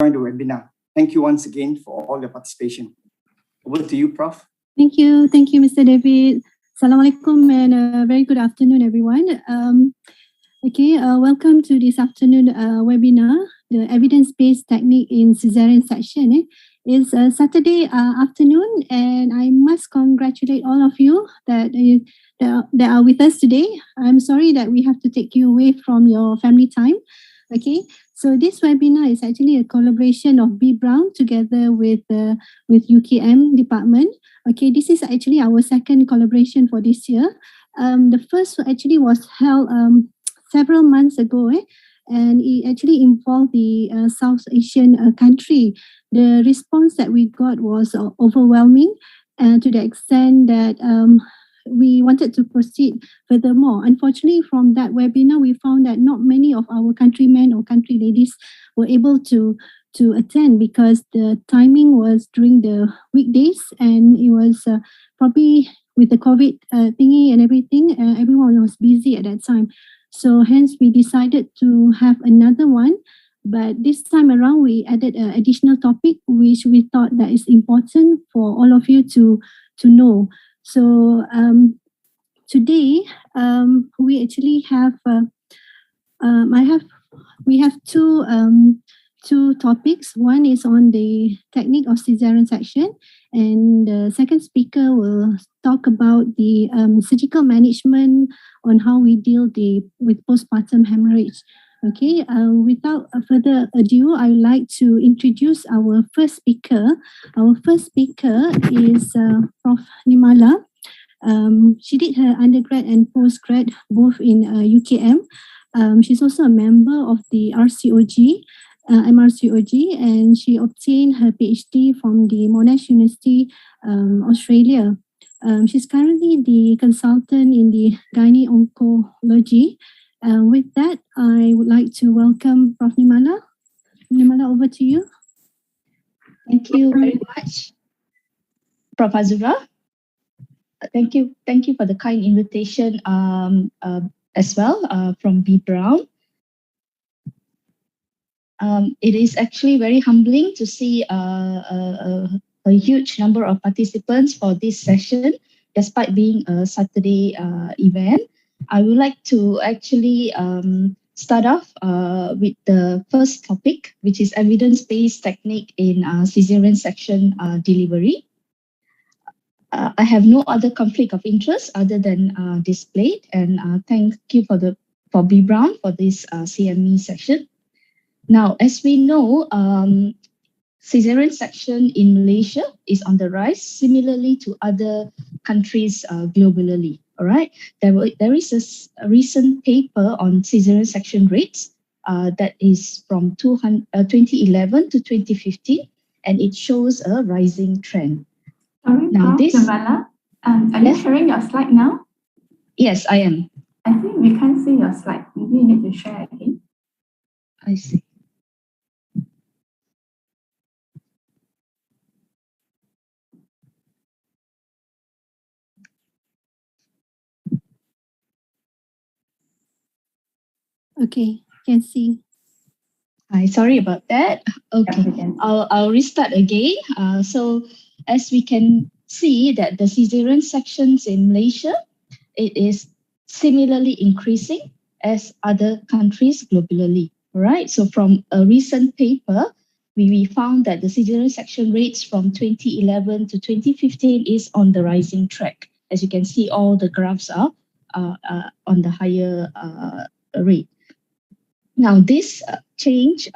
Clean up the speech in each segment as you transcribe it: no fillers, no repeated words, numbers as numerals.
Join the webinar. Thank you once again for all your participation. Over to you, Prof. Thank you, Mr. David. Assalamualaikum and a very good afternoon, everyone. Welcome to this afternoon webinar, the evidence-based technique in cesarean section. It's Saturday afternoon, and I must congratulate all of you that are with us today. I'm sorry that we have to take you away from your family time. Okay, so this webinar is actually a collaboration of B. Brown together with UKM department. Okay, this is actually our second collaboration for this year. The first actually was held several months ago, and it actually involved the South Asian country. The response that we got was overwhelming, to the extent that we wanted to proceed furthermore. Unfortunately, from that webinar, we found that not many of our countrymen or country ladies were able to attend because the timing was during the weekdays, and it was probably with the COVID thingy and everything, everyone was busy at that time. So hence we decided to have another one, but this time around we added an additional topic which we thought that is important for all of you to know. So today we actually have we have two topics. One is on the technique of cesarean section, and the second speaker will talk about the surgical management on how we deal with postpartum hemorrhage. Okay, without further ado, I'd like to introduce our first speaker. Our first speaker is Prof. Nimala. She did her undergrad and postgrad both in UKM. She's also a member of the RCOG, MRCOG, and she obtained her PhD from the Monash University, Australia. She's currently the consultant in the gynae oncology. With that, I would like to welcome Prof. Nimala. Nimala, over to you. Thank you very much, Prof. Azura. Thank you for the kind invitation as well from B. Brown. It is actually very humbling to see a huge number of participants for this session, despite being a Saturday event. I would like to actually start off with the first topic, which is evidence-based technique in cesarean section delivery. I have no other conflict of interest other than displayed, and thank you for B. Brown for this CME session. Now, as we know, cesarean section in Malaysia is on the rise, similarly to other countries globally. All right, there is a recent paper on cesarean section rates that is from 2011 to 2015, and it shows a rising trend. Sorry, now, Prof. Nimala, are you sharing your slide now? Yes, I am. I think we can't see your slide. Maybe you need to share again. I see. Okay, can see. Hi, sorry about that. Okay, I'll restart again. So as we can see that the cesarean sections in Malaysia, it is similarly increasing as other countries globally. All right, so from a recent paper, we found that the cesarean section rates from 2011 to 2015 is on the rising track. As you can see, all the graphs are on the higher rate. Now, this change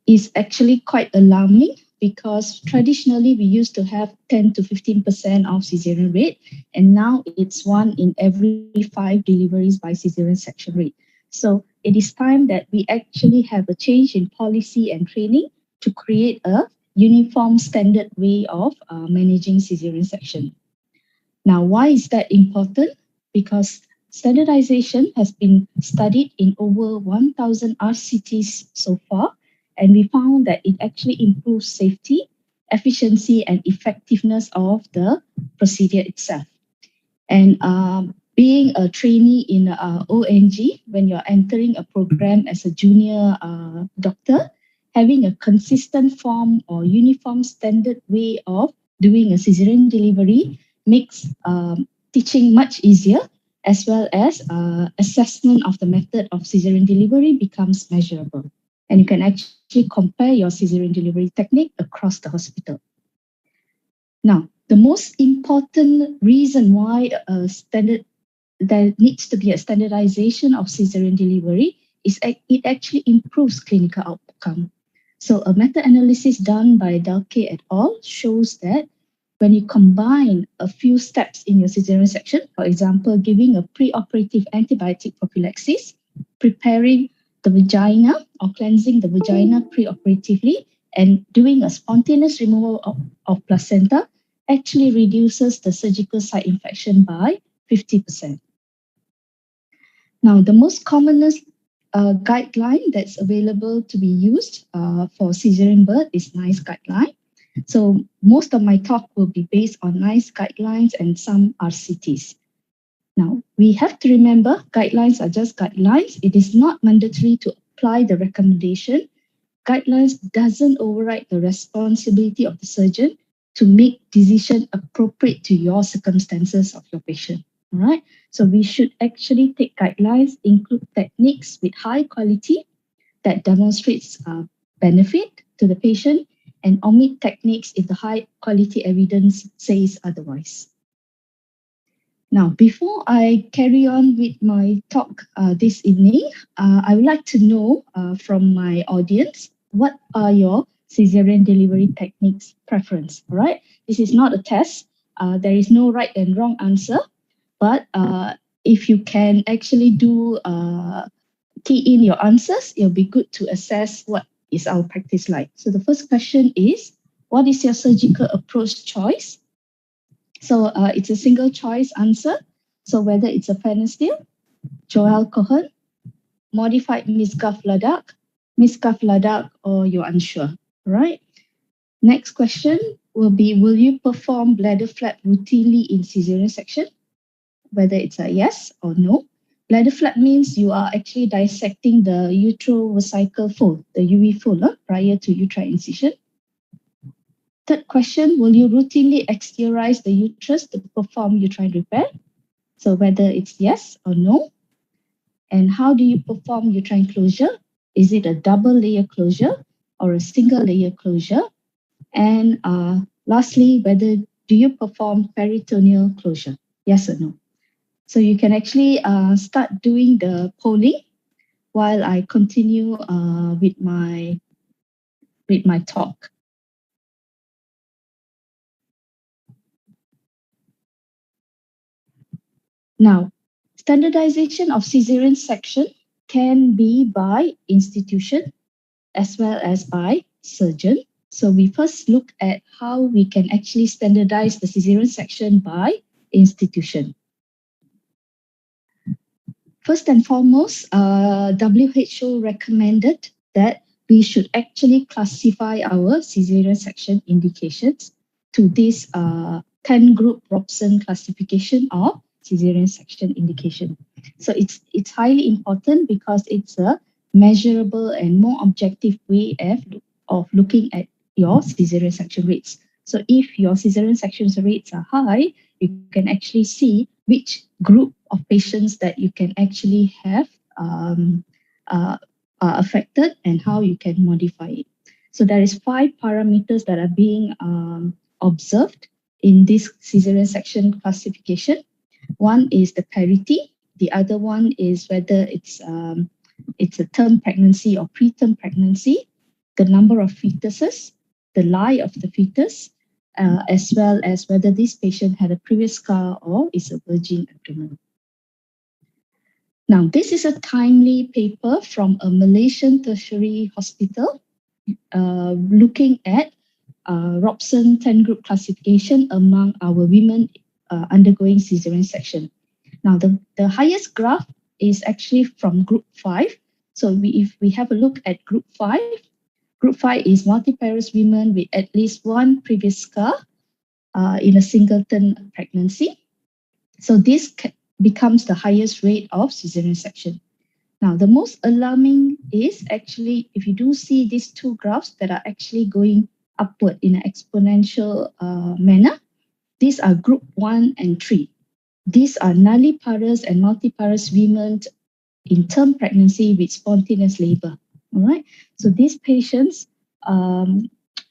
is actually quite alarming because traditionally we used to have 10 to 15% of cesarean rate, and now it's 1 in every 5 deliveries by cesarean section rate. So it is time that we actually have a change in policy and training to create a uniform standard way of managing cesarean section. Now, why is that important? Because standardization has been studied in over 1,000 RCTs so far, and we found that it actually improves safety, efficiency, and effectiveness of the procedure itself. And being a trainee in ONG, when you're entering a program as a junior doctor, having a consistent form or uniform standard way of doing a cesarean delivery makes teaching much easier, as well as assessment of the method of cesarean delivery becomes measurable. And you can actually compare your cesarean delivery technique across the hospital. Now, the most important reason why there needs to be a standardization of cesarean delivery is it actually improves clinical outcome. So a meta-analysis done by Dalke et al. Shows that when you combine a few steps in your cesarean section, for example, giving a preoperative antibiotic prophylaxis, preparing the vagina or cleansing the vagina preoperatively, and doing a spontaneous removal of placenta, actually reduces the surgical site infection by 50%. Now, the most commonest guideline that's available to be used for cesarean birth is NICE guideline. So most of my talk will be based on NICE guidelines and some RCTs. Now, we have to remember guidelines are just guidelines. It is not mandatory to apply the recommendation. Guidelines doesn't override the responsibility of the surgeon to make decision appropriate to your circumstances of your patient. All right. So we should actually take guidelines, include techniques with high quality that demonstrates benefit to the patient, and omit techniques if the high quality evidence says otherwise. Now, before I carry on with my talk this evening, I would like to know from my audience, what are your cesarean delivery techniques preference? All right. This is not a test. There is no right and wrong answer. But if you can actually do key in your answers, it'll be good to assess what is our practice like. So the first question is, what is your surgical approach choice? So it's a single choice answer. So whether it's a Phenestyl, Joel Cohen, modified Miscaf-Ladakh, or you're unsure, right? Next question will be, will you perform bladder flap routinely in cesarean section? Whether it's a yes or no. Bladder flap means you are actually dissecting the utero-vesical fold, the UV fold, prior to uterine incision. Third question, will you routinely exteriorize the uterus to perform uterine repair? So whether it's yes or no. And how do you perform uterine closure? Is it a double layer closure or a single layer closure? And lastly, whether do you perform peritoneal closure? Yes or no? So you can actually start doing the polling while I continue with my talk. Now, standardization of cesarean section can be by institution as well as by surgeon. So we first look at how we can actually standardize the cesarean section by institution. First and foremost, WHO recommended that we should actually classify our cesarean section indications to this 10-group Robson classification of cesarean section indication. So it's highly important because it's a measurable and more objective way of looking at your cesarean section rates. So if your cesarean section rates are high, you can actually see which group of patients that you can actually have are affected and how you can modify it. So there is 5 parameters that are being observed in this cesarean section classification. One is the parity. The other one is whether it's a term pregnancy or preterm pregnancy, the number of fetuses, the lie of the fetus, as well as whether this patient had a previous scar or is a virgin abdomen. Now, this is a timely paper from a Malaysian tertiary hospital looking at Robson 10-group classification among our women undergoing cesarean section. Now, the highest graph is actually from group 5. So if we have a look at group 5, group 5 is multiparous women with at least one previous scar in a singleton pregnancy. So this becomes the highest rate of cesarean section. Now, the most alarming is actually if you do see these two graphs that are actually going upward in an exponential manner, these are group 1 and 3. These are nulliparous and multiparous women in term pregnancy with spontaneous labor. All right. So these patients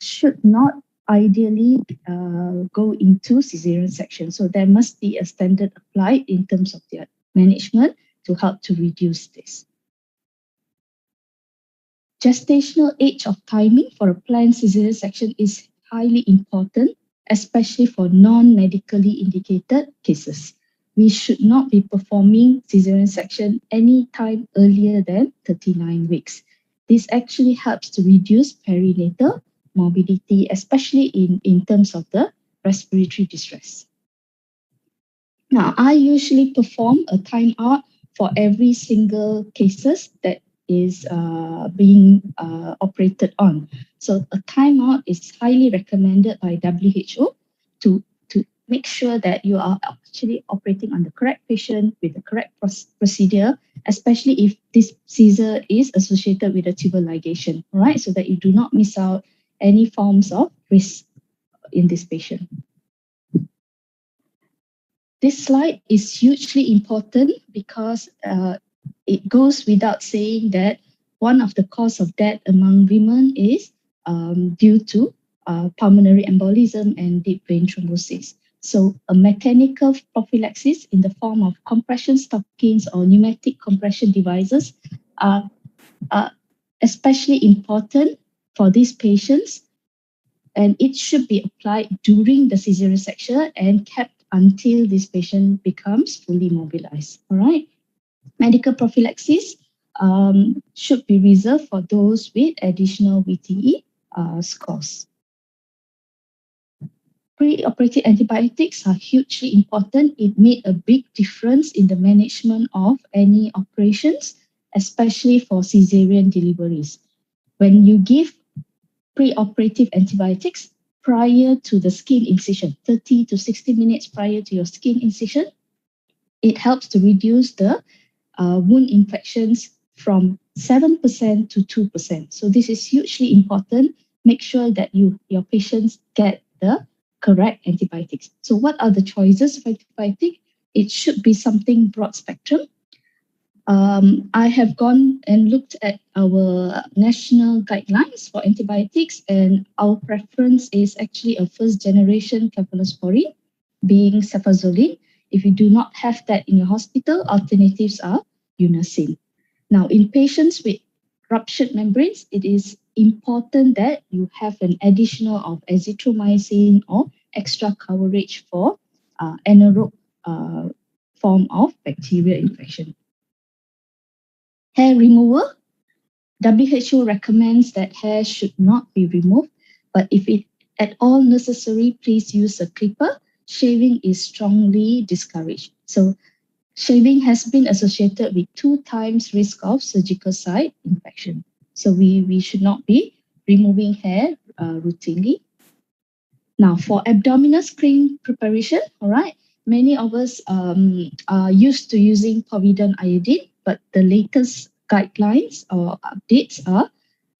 should not ideally go into cesarean section. So there must be a standard applied in terms of their management to help to reduce this. Gestational age of timing for a planned cesarean section is highly important, especially for non-medically indicated cases. We should not be performing cesarean section any time earlier than 39 weeks. This actually helps to reduce perinatal morbidity, especially in terms of the respiratory distress. Now, I usually perform a timeout for every single cases that is being operated on. So a timeout is highly recommended by WHO to make sure that you are actually operating on the correct patient with the correct procedure, especially if this Caesar is associated with a tubal ligation, right? So that you do not miss out any forms of risk in this patient. This slide is hugely important because it goes without saying that one of the cause of death among women is due to pulmonary embolism and deep vein thrombosis. So a mechanical prophylaxis in the form of compression stockings or pneumatic compression devices are especially important for these patients, and it should be applied during the cesarean section and kept until this patient becomes fully mobilized. All right. Medical prophylaxis should be reserved for those with additional VTE scores. Pre-operative antibiotics are hugely important. It made a big difference in the management of any operations, especially for cesarean deliveries. When you give pre-operative antibiotics prior to the skin incision, 30 to 60 minutes prior to your skin incision, it helps to reduce the wound infections from 7% to 2%. So this is hugely important. Make sure that your patients get the correct antibiotics. So what are the choices of antibiotic? It should be something broad spectrum. I have gone and looked at our national guidelines for antibiotics, and our preference is actually a first generation cephalosporin, being cefazolin. If you do not have that in your hospital, alternatives are Unasyn. Now, in patients with ruptured membranes, it is important that you have an additional of azithromycin or extra coverage for anaerobe form of bacterial infection. Hair removal. WHO recommends that hair should not be removed, but if it at all necessary, please use a clipper. Shaving is strongly discouraged. So shaving has been associated with 2 times risk of surgical site infection. So we should not be removing hair routinely. Now for abdominal screen preparation, all right, many of us are used to using povidone iodine, but the latest guidelines or updates are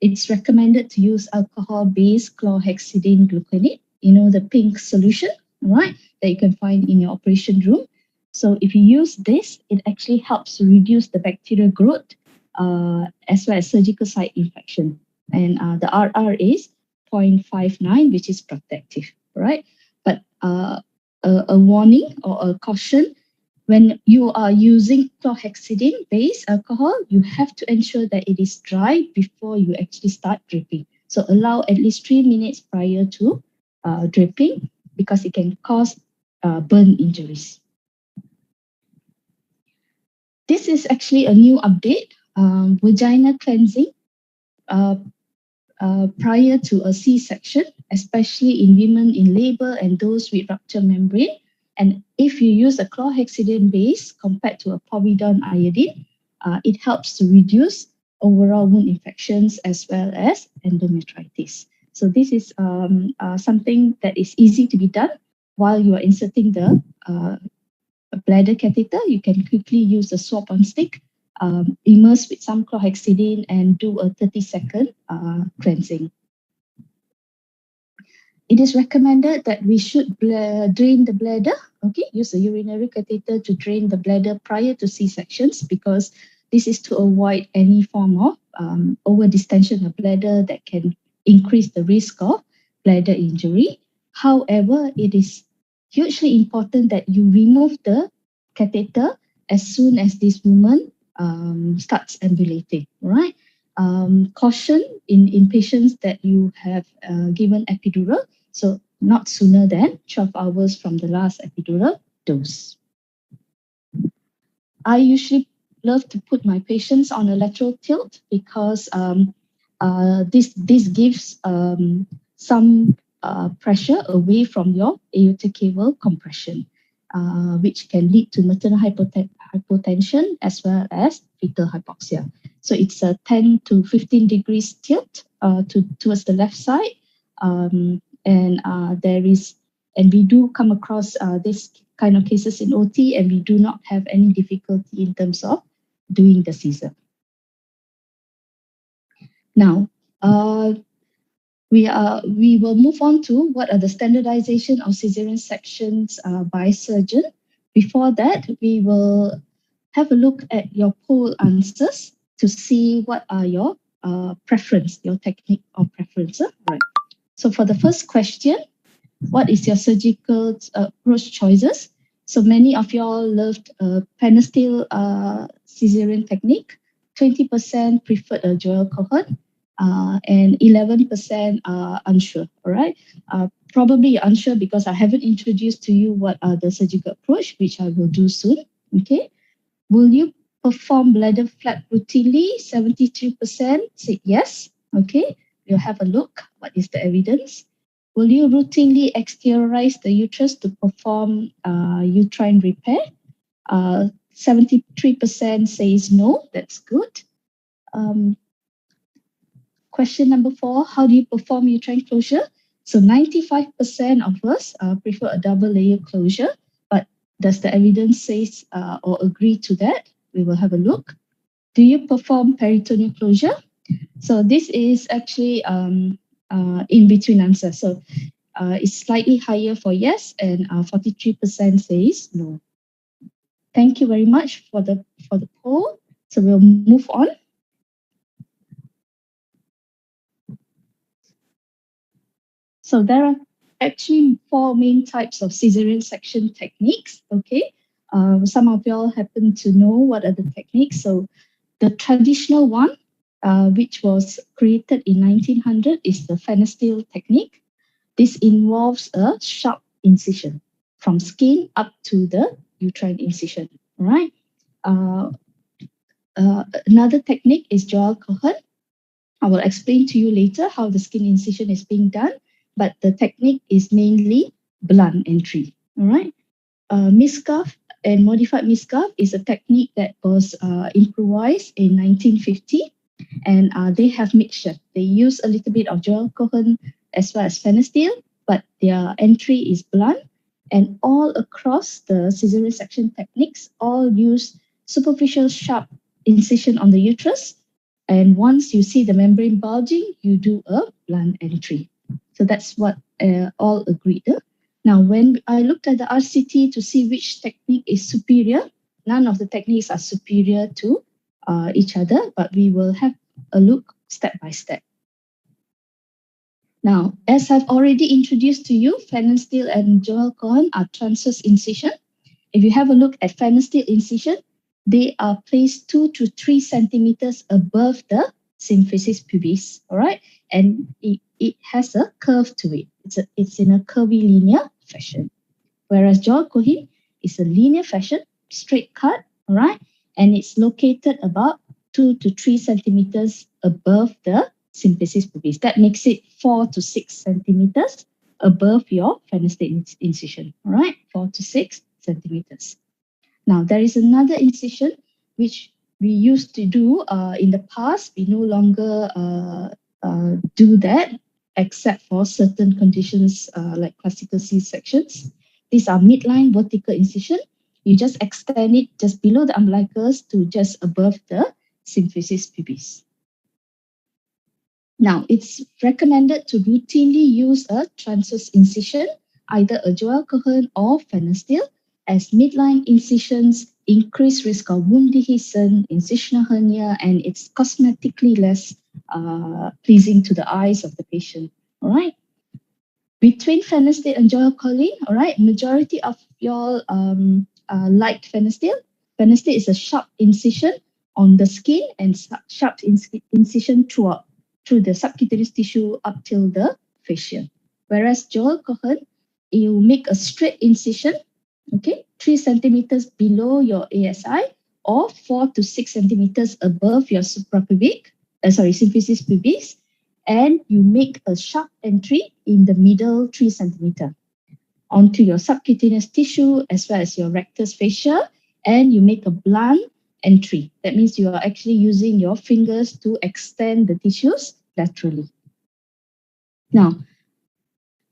it's recommended to use alcohol-based chlorhexidine gluconate, the pink solution, all right, that you can find in your operation room. So if you use this, it actually helps to reduce the bacterial growth as well as surgical site infection. And the RR is 0.59, which is protective, right? But a warning or a caution, when you are using chlorhexidine-based alcohol, you have to ensure that it is dry before you actually start dripping. So allow at least 3 minutes prior to dripping because it can cause burn injuries. This is actually a new update, vagina cleansing prior to a C-section, especially in women in labor and those with ruptured membrane. And if you use a chlorhexidine base compared to a povidone iodine, it helps to reduce overall wound infections as well as endometritis. So this is something that is easy to be done while you are inserting the bladder catheter. You can quickly use the swab on stick immerse with some chlorhexidine and do a 30-second cleansing. It is recommended that we should drain the bladder, okay? Use a urinary catheter to drain the bladder prior to C-sections, because this is to avoid any form of over-distension of bladder that can increase the risk of bladder injury. However, it is hugely important that you remove the catheter as soon as this woman starts ambulating, right? Caution in patients that you have given epidural, so not sooner than 12 hours from the last epidural dose. I usually love to put my patients on a lateral tilt because this gives some pressure away from your aortic cable compression, which can lead to maternal hypotension as well as fetal hypoxia. So it's a 10 to 15 degrees tilt towards the left side. And we do come across this kind of cases in OT, and we do not have any difficulty in terms of doing the Caesar. Now, we will move on to what are the standardization of cesarean sections by surgeon. Before that, we will have a look at your poll answers to see what are your preference, your technique of preference. Right. So for the first question, what is your surgical approach choices? So many of y'all loved Penasteel cesarean technique. 20% preferred a Joel Cohen, and 11% are unsure. All right. Probably unsure because I haven't introduced to you what are the surgical approach, which I will do soon. Okay. Will you perform bladder flap routinely? 73% said yes. Okay. We'll have a look. What is the evidence? Will you routinely exteriorize the uterus to perform uterine repair? 73% says no. That's good. Question number 4, how do you perform uterine closure? So 95% of us prefer a double layer closure, but does the evidence say or agree to that? We will have a look. Do you perform peritoneal closure? So this is actually in between answer. So it's slightly higher for yes, and 43% says no. Thank you very much for the poll. So we'll move on. So there are actually 4 main types of cesarean section techniques. Okay, some of y'all happen to know what are the techniques. So the traditional one, which was created in 1900, is the Penasteel technique. This involves a sharp incision from skin up to the uterine incision. All right. Another technique is Joel Cohen. I will explain to you later how the skin incision is being done, but the technique is mainly blunt entry. All right. Miscalf and modified Miscalf is a technique that was improvised in 1950. And they have mixture. They use a little bit of Joel Cohen as well as Penasteel, but their entry is blunt. And all across the cesarean section techniques, all use superficial sharp incision on the uterus. And once you see the membrane bulging, you do a blunt entry. So that's what all agreed. Now, when I looked at the RCT to see which technique is superior, none of the techniques are superior to each other, but we will have a look step by step. Now, as I've already introduced to you, Penasteel and Joel Cohen are transverse incision. If you have a look at Penasteel incision, they are placed 2 to 3 centimeters above the symphysis pubis, all right? And it has a curve to it. It's in a curvy linear fashion. Whereas Joel Cohen is a linear fashion, straight cut, all right? And it's located about 2 to 3 centimeters above the symphysis pubis. That makes it 4 to 6 centimeters above your Penasteel incision, all right? 4 to 6 centimeters. Now, there is another incision which we used to do in the past. We no longer do that except for certain conditions like classical C-sections. These are midline vertical incision. You just extend it just below the umbilicus to just above the symphysis pubis. Now, it's recommended to routinely use a transverse incision, either a Joel Cohen or Phenestil, as midline incisions increase risk of wound dehiscence, incisional hernia, and it's cosmetically less pleasing to the eyes of the patient. All right. Between Phenestil and Joel Cohen, all right, majority of y'all like Phenestil. Phenestil is a sharp incision on the skin and sharp incision through the subcutaneous tissue up till the fascia. Whereas Joel Cohen, you make a straight incision, okay, 3 centimeters below your ASI or 4 to 6 centimeters above your symphysis pubis, and you make a sharp entry in the middle 3 centimeter onto your subcutaneous tissue as well as your rectus fascia, and you make a blunt entry. That means you are actually using your fingers to extend the tissues laterally. Now,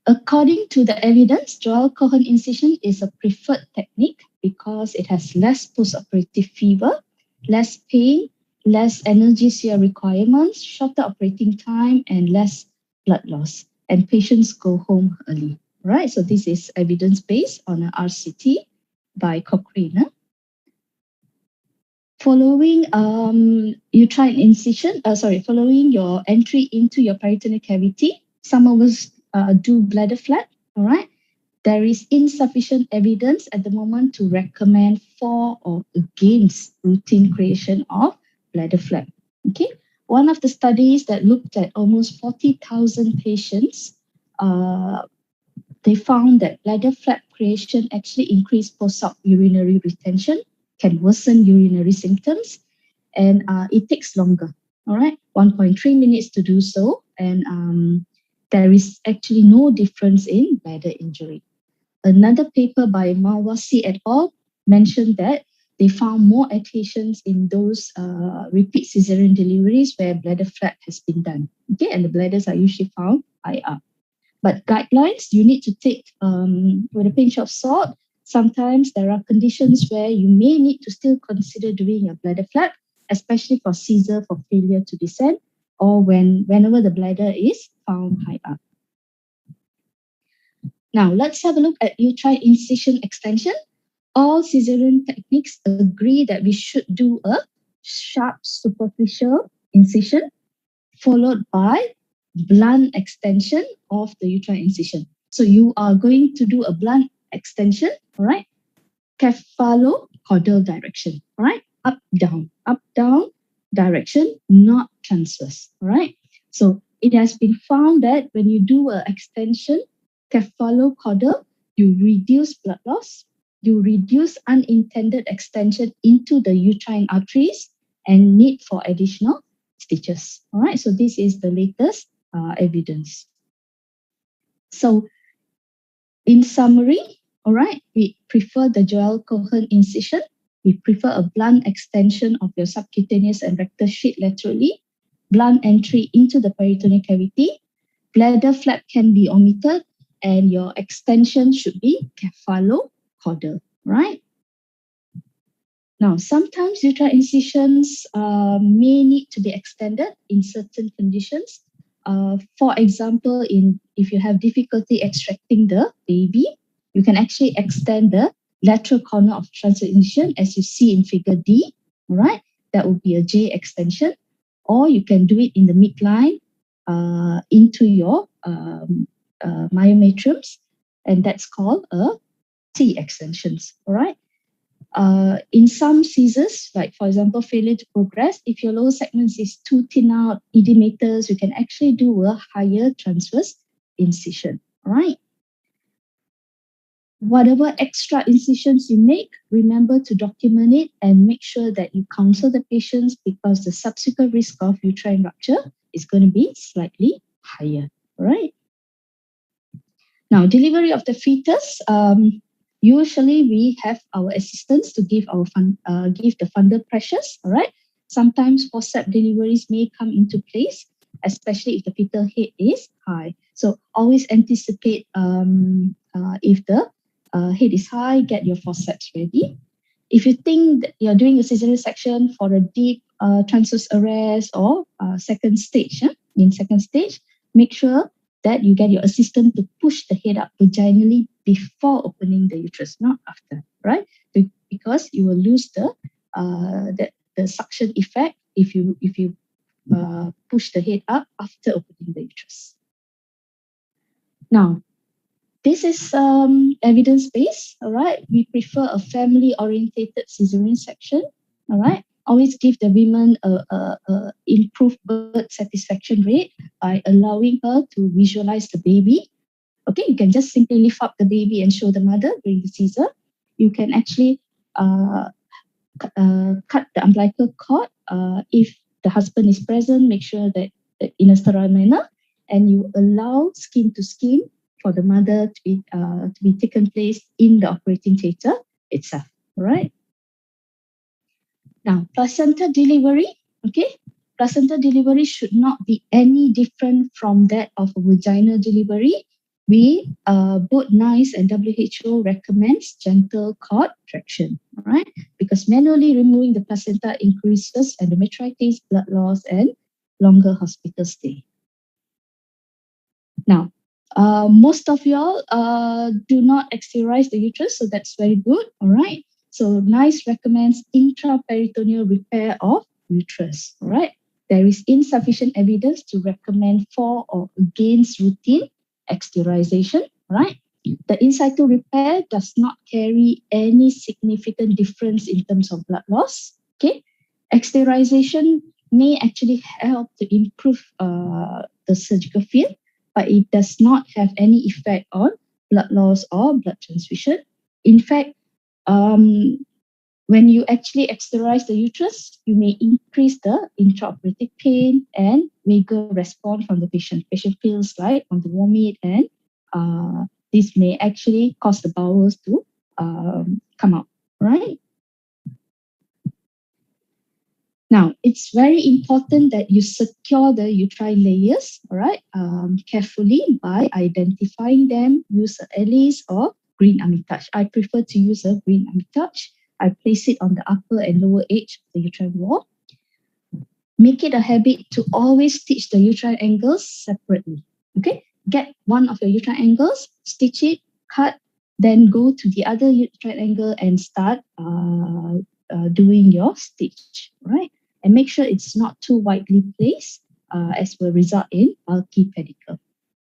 according to the evidence, Joel Cohen incision is a preferred technique because it has less postoperative fever, less pain, less analgesia requirements, shorter operating time, and less blood loss. And patients go home early, right? So this is evidence-based on an RCT by Cochrane. Following uterine incision, following your entry into your peritoneal cavity, some of us do bladder flap, all right? There is insufficient evidence at the moment to recommend for or against routine creation of bladder flap, okay? One of the studies that looked at almost 40,000 patients, they found that bladder flap creation actually increased post-op urinary retention, can worsen urinary symptoms, and it takes longer, all right? 1.3 minutes to do so, and there is actually no difference in bladder injury. Another paper by Mawasi et al. Mentioned that they found more adhesions in those repeat cesarean deliveries where bladder flap has been done, okay? And the bladders are usually found high up. But guidelines, you need to take with a pinch of salt. Sometimes there are conditions where you may need to still consider doing a bladder flap, especially for Caesar for failure to descend, or whenever the bladder is found high up. Now, let's have a look at uterine incision extension. All cesarean techniques agree that we should do a sharp superficial incision followed by blunt extension of the uterine incision. So you are going to do a blunt extension, all right? Cephalocaudal direction, all right? Up, down direction, not transverse, all right? So it has been found that when you do an extension, cephalocaudal, you reduce blood loss, you reduce unintended extension into the uterine arteries and need for additional stitches, all right? So this is the latest evidence. So in summary, all right, we prefer the Joel Cohen incision. We prefer a blunt extension of your subcutaneous and rectus sheath laterally, blunt entry into the peritoneal cavity. Bladder flap can be omitted, and your extension should be cephalocaudal, right? Now, sometimes uterine incisions may need to be extended in certain conditions. For example, if you have difficulty extracting the baby, you can actually extend the lateral corner of transverse incision as you see in figure D, all right? That would be a J extension, or you can do it in the midline into your myometriums, and that's called a T extensions, all right? In some Caesars, like for example, failure to progress, if your lower segment is too thin out, edematous, you can actually do a higher transverse incision, all right? Whatever extra incisions you make, remember to document it and make sure that you counsel the patients because the subsequent risk of uterine rupture is going to be slightly higher, all right? Now, delivery of the fetus, usually we have our assistants to give the fundal pressures, all right? Sometimes forceps deliveries may come into place, especially if the fetal head is high. So always anticipate if the head is high, get your forceps ready. If you think that you're doing a cesarean section for a deep transverse arrest or second stage, in second stage, make sure that you get your assistant to push the head up vaginally before opening the uterus, not after, right? Because you will lose the suction effect if you push the head up after opening the uterus. Now, this is evidence-based, all right? We prefer a family-orientated cesarean section, all right? Always give the women a improved birth satisfaction rate by allowing her to visualize the baby. Okay, you can just simply lift up the baby and show the mother during the Caesar. You can actually cut the umbilical cord if the husband is present. Make sure that in a sterile manner, and you allow skin to skin for the mother to be taken place in the operating theatre itself. All right. Now, placenta delivery. Okay, placenta delivery should not be any different from that of a vaginal delivery. We both NICE and WHO recommends gentle cord traction, all right? Because manually removing the placenta increases endometritis, blood loss, and longer hospital stay. Now, most of y'all do not exteriorize the uterus, so that's very good, all right? So NICE recommends intraperitoneal repair of uterus, all right? There is insufficient evidence to recommend for or against routine exteriorization, right? The in situ repair does not carry any significant difference in terms of blood loss. Okay, exteriorization may actually help to improve the surgical field, but it does not have any effect on blood loss or blood transfusion. In fact, when you actually exteriorize the uterus, you may increase the intraoperative pain and vagal response from the patient. Patient feels like on the vomit, and this may actually cause the bowels to come out, right? Now, it's very important that you secure the uterine layers, all right, carefully by identifying them. Use a Alice or green Armitage. I prefer to use a green Armitage. I place it on the upper and lower edge of the uterine wall. Make it a habit to always stitch the uterine angles separately. Okay, get one of your uterine angles, stitch it, cut, then go to the other uterine angle and start doing your stitch, right? And make sure it's not too widely placed, as will result in bulky pedicle,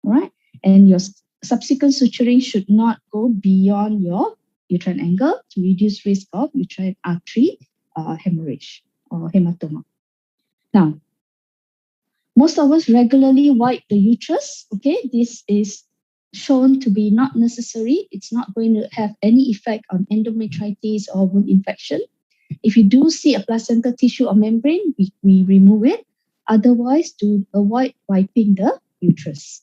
right? And your subsequent suturing should not go beyond your uterine angle to reduce risk of uterine artery hemorrhage or hematoma. Now, most of us regularly wipe the uterus. Okay, this is shown to be not necessary. It's not going to have any effect on endometritis or wound infection. If you do see a placental tissue or membrane, we remove it. Otherwise, to avoid wiping the uterus.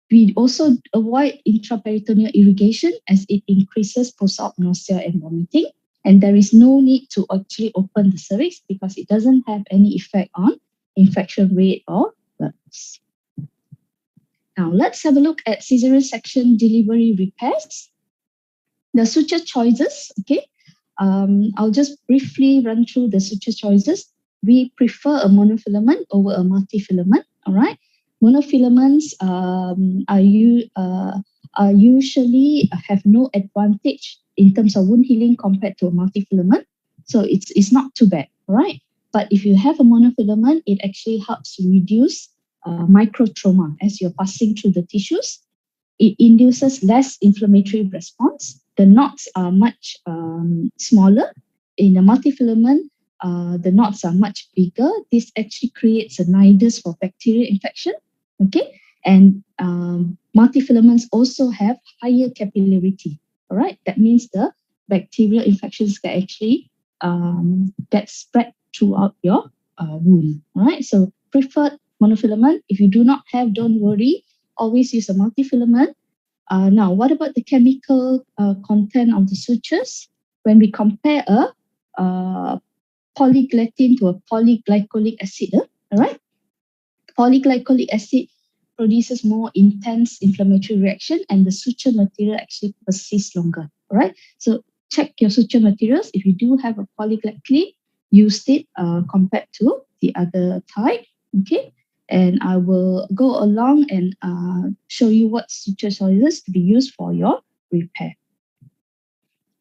We also avoid intraperitoneal irrigation as it increases post-op nausea and vomiting. And there is no need to actually open the cervix because it doesn't have any effect on infection rate or blood loss. Now, let's have a look at cesarean section delivery repairs. The suture choices, okay. I'll just briefly run through the suture choices. We prefer a monofilament over a multifilament, all right. Monofilaments are usually have no advantage in terms of wound healing compared to a multifilament. So it's not too bad, right? But if you have a monofilament, it actually helps reduce microtrauma as you're passing through the tissues. It induces less inflammatory response. The knots are much smaller. In a multifilament, the knots are much bigger. This actually creates a nidus for bacterial infection. Okay, and multifilaments also have higher capillarity. All right, that means the bacterial infections can actually get spread throughout your wound. All right, so preferred monofilament. If you do not have, don't worry. Always use a multifilament. Now, what about the chemical content of the sutures? When we compare a polyglycine to a polyglycolic acid, all right? Polyglycolic acid produces more intense inflammatory reaction, and the suture material actually persists longer. All right. So check your suture materials. If you do have a polyglycol, use it compared to the other type. Okay. And I will go along and show you what suture choices to be used for your repair.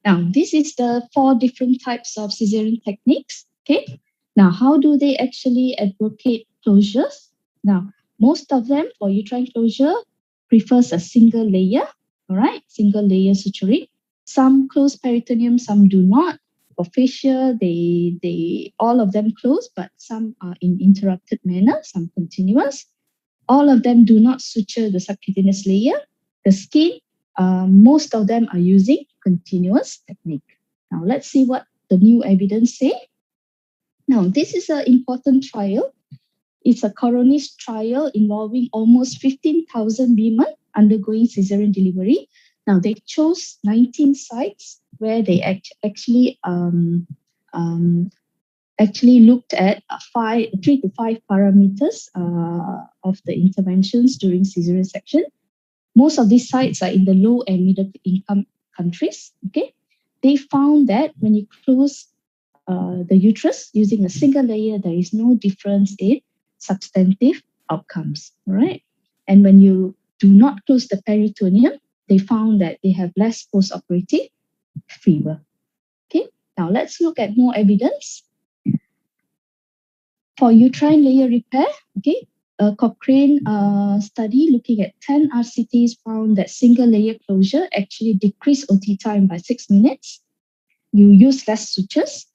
Now, this is the 4 different types of cesarean techniques. Okay. Now, how do they actually advocate closures? Now, most of them for uterine closure prefers a single layer. All right, single layer suturing. Some close peritoneum, some do not. For fascia, they all of them close, but some are in interrupted manner, some continuous. All of them do not suture the subcutaneous layer. The skin, most of them are using continuous technique. Now let's see what the new evidence say. Now this is an important trial. It's a Coronis trial involving almost 15,000 women undergoing cesarean delivery. Now they chose 19 sites where they actually looked at 3 to 5 parameters of the interventions during cesarean section. Most of these sites are in the low and middle income countries. Okay, they found that when you close the uterus using a single layer, there is no difference in substantive outcomes. All right, and when you do not close the peritoneum, they found that they have less post-operative fever. Okay, now let's look at more evidence. For uterine layer repair, okay, a Cochrane study looking at 10 RCTs found that single layer closure actually decreased OT time by 6 minutes. You use less sutures,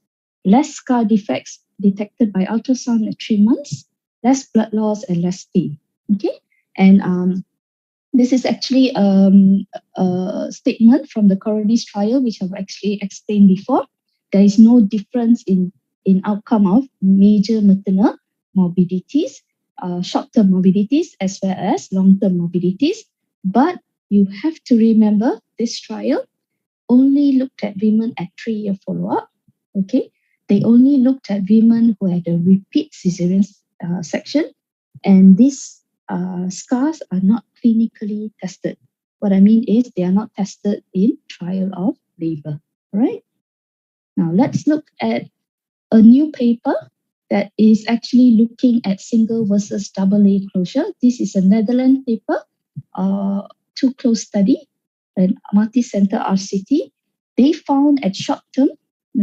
less scar defects detected by ultrasound at 3 months, less blood loss, and less pain. Okay, and this is actually a statement from the Coronis trial, which I've actually explained before. There is no difference in outcome of major maternal morbidities, short-term morbidities, as well as long-term morbidities. But you have to remember this trial only looked at women at 3-year follow-up. Okay, they only looked at women who had a repeat cesarean section, and these scars are not clinically tested. What I mean is they are not tested in trial of labor. Right? Now let's look at a new paper that is actually looking at single versus double layer closure. This is a Netherlands paper, 2-close study, and multi-center RCT. They found at short term,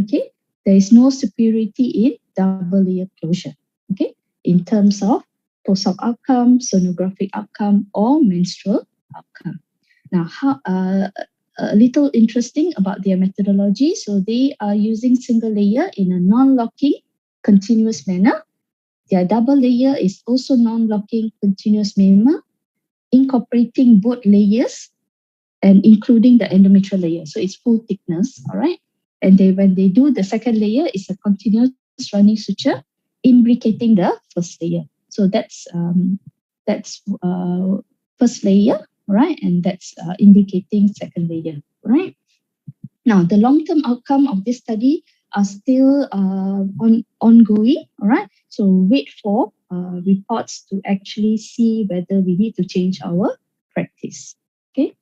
okay, there is no superiority in double layer closure, okay, in terms of post-op outcome, sonographic outcome, or menstrual outcome. Now, a little interesting about their methodology. So they are using single layer in a non-locking continuous manner. Their double layer is also non-locking continuous manner, incorporating both layers and including the endometrial layer. So it's full thickness, all right? And when they do the second layer, it's a continuous running suture, imbricating the first layer. So that's first layer, right? And that's indicating second layer, right? Now, the long-term outcome of this study are still ongoing, all right? So wait for reports to actually see whether we need to change our practice, okay?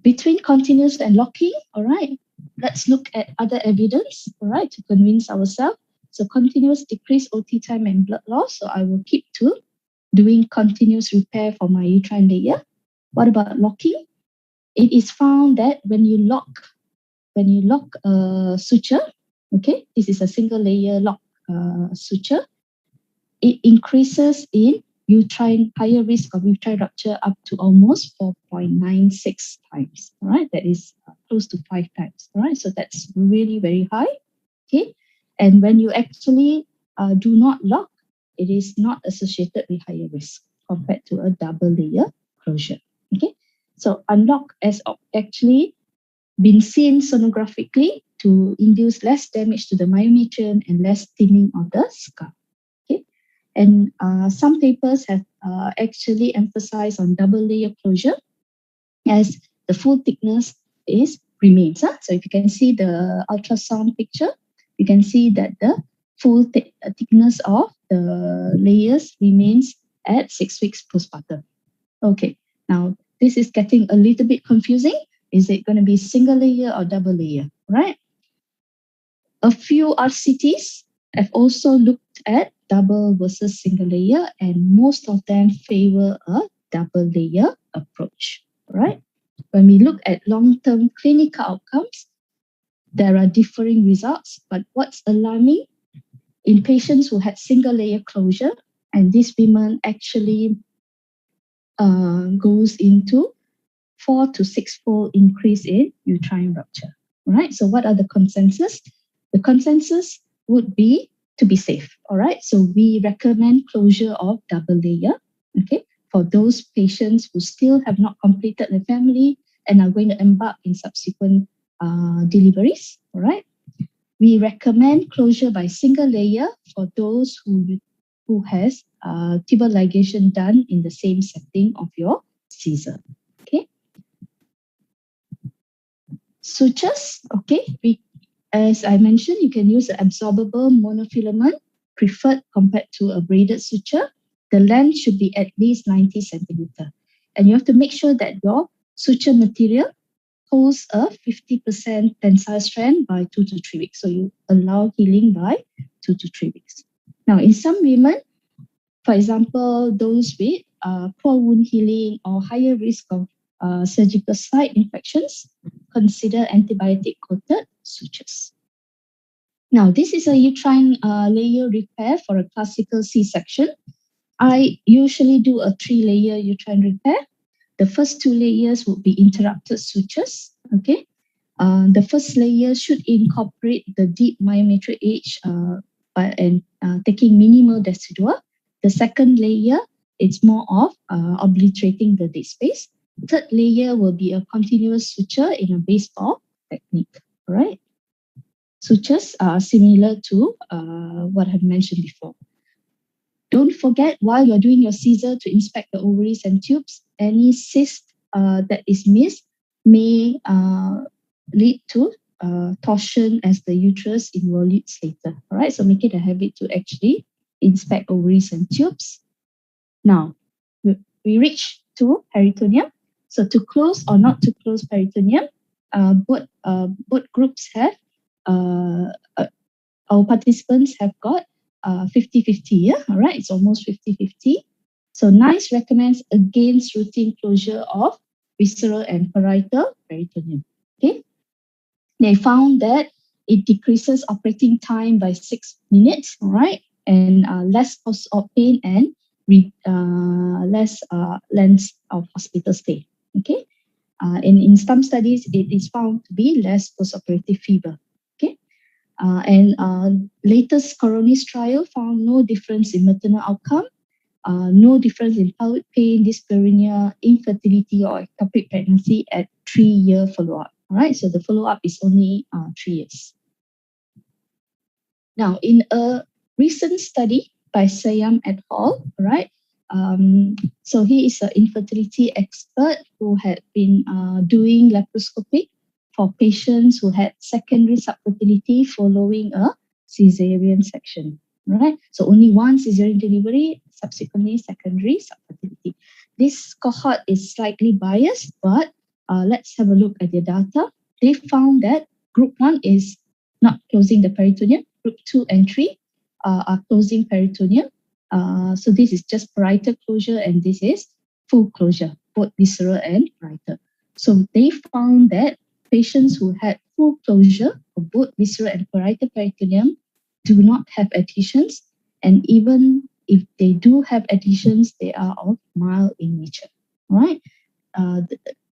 Between continuous and locking, all right? Let's look at other evidence, all right, to convince ourselves. So continuous decrease OT time and blood loss. So I will keep to doing continuous repair for my uterine layer. What about locking? It is found that when you lock a suture, okay, this is a single layer lock suture, it increases in higher risk of uterine rupture up to almost 4.96 times. All right, that is close to 5 times. All right, so that's really very high. Okay, and when you actually do not lock, it is not associated with higher risk compared to a double layer closure. Okay, so unlock has actually been seen sonographically to induce less damage to the myometrium and less thinning of the scar. Okay, and some papers have actually emphasized on double layer closure as the full thickness remains. So if you can see the ultrasound picture, you can see that the full thickness of the layers remains at 6 weeks postpartum. Okay, now this is getting a little bit confusing. Is it going to be single layer or double layer, right? A few RCTs have also looked at double versus single layer, and most of them favor a double layer approach, right? When we look at long-term clinical outcomes, there are differing results, but what's alarming in patients who had single layer closure, and this women actually goes into 4 to 6-fold increase in uterine rupture, right? So what are the consensus? The consensus would be to be safe, all right? So we recommend closure of double layer, okay, for those patients who still have not completed the family and are going to embark in subsequent deliveries, all right? We recommend closure by single layer for those who has tubal ligation done in the same setting of your Caesar, okay? Sutures, okay, as I mentioned, you can use an absorbable monofilament preferred compared to a braided suture. The length should be at least 90 centimeter. And you have to make sure that your suture material holds a 50% tensile strength by 2 to 3 weeks. So you allow healing by 2 to 3 weeks. Now, in some women, for example, those with poor wound healing or higher risk of surgical site infections, consider antibiotic-coated sutures. Now, this is a uterine layer repair for a classical C-section. I usually do a 3-layer uterine repair. The first 2 layers would be interrupted sutures, okay? The first layer should incorporate the deep myometric edge and taking minimal decidua. The second layer, it's more of obliterating the dead space. Third layer will be a continuous suture in a baseball technique, all right? Sutures are similar to what I have mentioned before. Don't forget, while you're doing your Caesar, to inspect the ovaries and tubes. Any cyst that is missed may lead to torsion as the uterus involutes later, all right? So make it a habit to actually inspect ovaries and tubes. Now, we reach to peritoneum. So to close or not to close peritoneum, both groups have, our participants have got 50-50, yeah, all right? It's almost 50-50. So NICE recommends against routine closure of visceral and parietal peritoneum, okay? They found that it decreases operating time by 6 minutes, all right? And less post-op pain and less length of hospital stay, okay? And in some studies, it is found to be less post-operative fever, okay? Latest Coronis trial found no difference in maternal outcome, no difference in pelvic pain, dyspareunia, infertility, or ectopic pregnancy at 3-year follow-up. All right, so the follow-up is only 3 years. Now, in a recent study by Sayam et al., right? So he is an infertility expert who had been doing laparoscopy for patients who had secondary subfertility following a cesarean section, right? So only one cesarean delivery, subsequently secondary subfertility. This cohort is slightly biased, but let's have a look at the data. They found that group 1 is not closing the peritoneum. Group 2 and 3 are closing peritoneum. So this is just parietal closure, and this is full closure, both visceral and parietal. So they found that patients who had full closure of both visceral and parietal peritoneum do not have adhesions, and even if they do have adhesions, they are of mild in nature, right?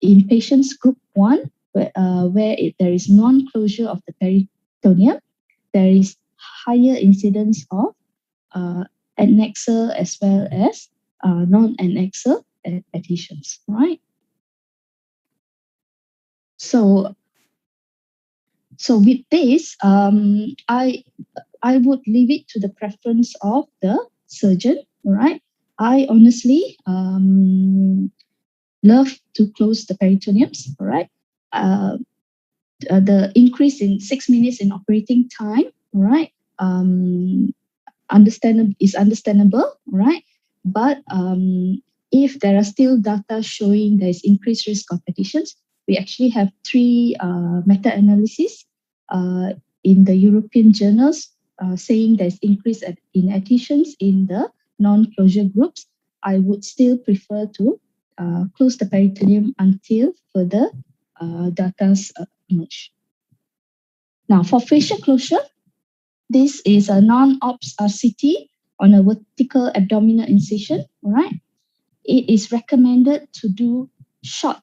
In patients group 1, where there is non-closure of the peritoneum, there is higher incidence of adnexal as well as non-adnexal adhesions, right? So with this, I would leave it to the preference of the surgeon, right? I honestly love to close the peritoneums, right? The increase in 6 minutes in operating time, right? Is understandable, right? But if there are still data showing there is increased risk of adhesions, we actually have 3 meta-analyses in the European journals saying there's increase in adhesions in the non-closure groups. I would still prefer to close the peritoneum until further data emerge. Now, for facial closure, this is a non-ops RCT on a vertical abdominal incision. All right, it is recommended to do short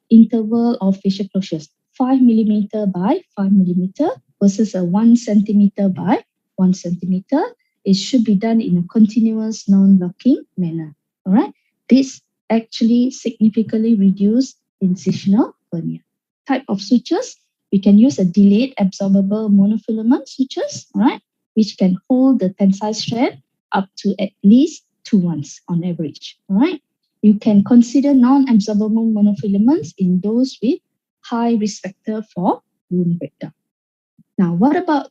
interval of facial closures, 5 millimeter by 5 millimeter versus a 1 centimeter by 1 centimeter. It should be done in a continuous, non-locking manner. All right, this actually significantly reduce incisional hernia. Type of sutures, we can use a delayed absorbable monofilament sutures, all right, which can hold the tensile strand up to at least 2 months on average. All right, you can consider non-absorbable monofilaments in those with high risk factor for wound breakdown. Now, what about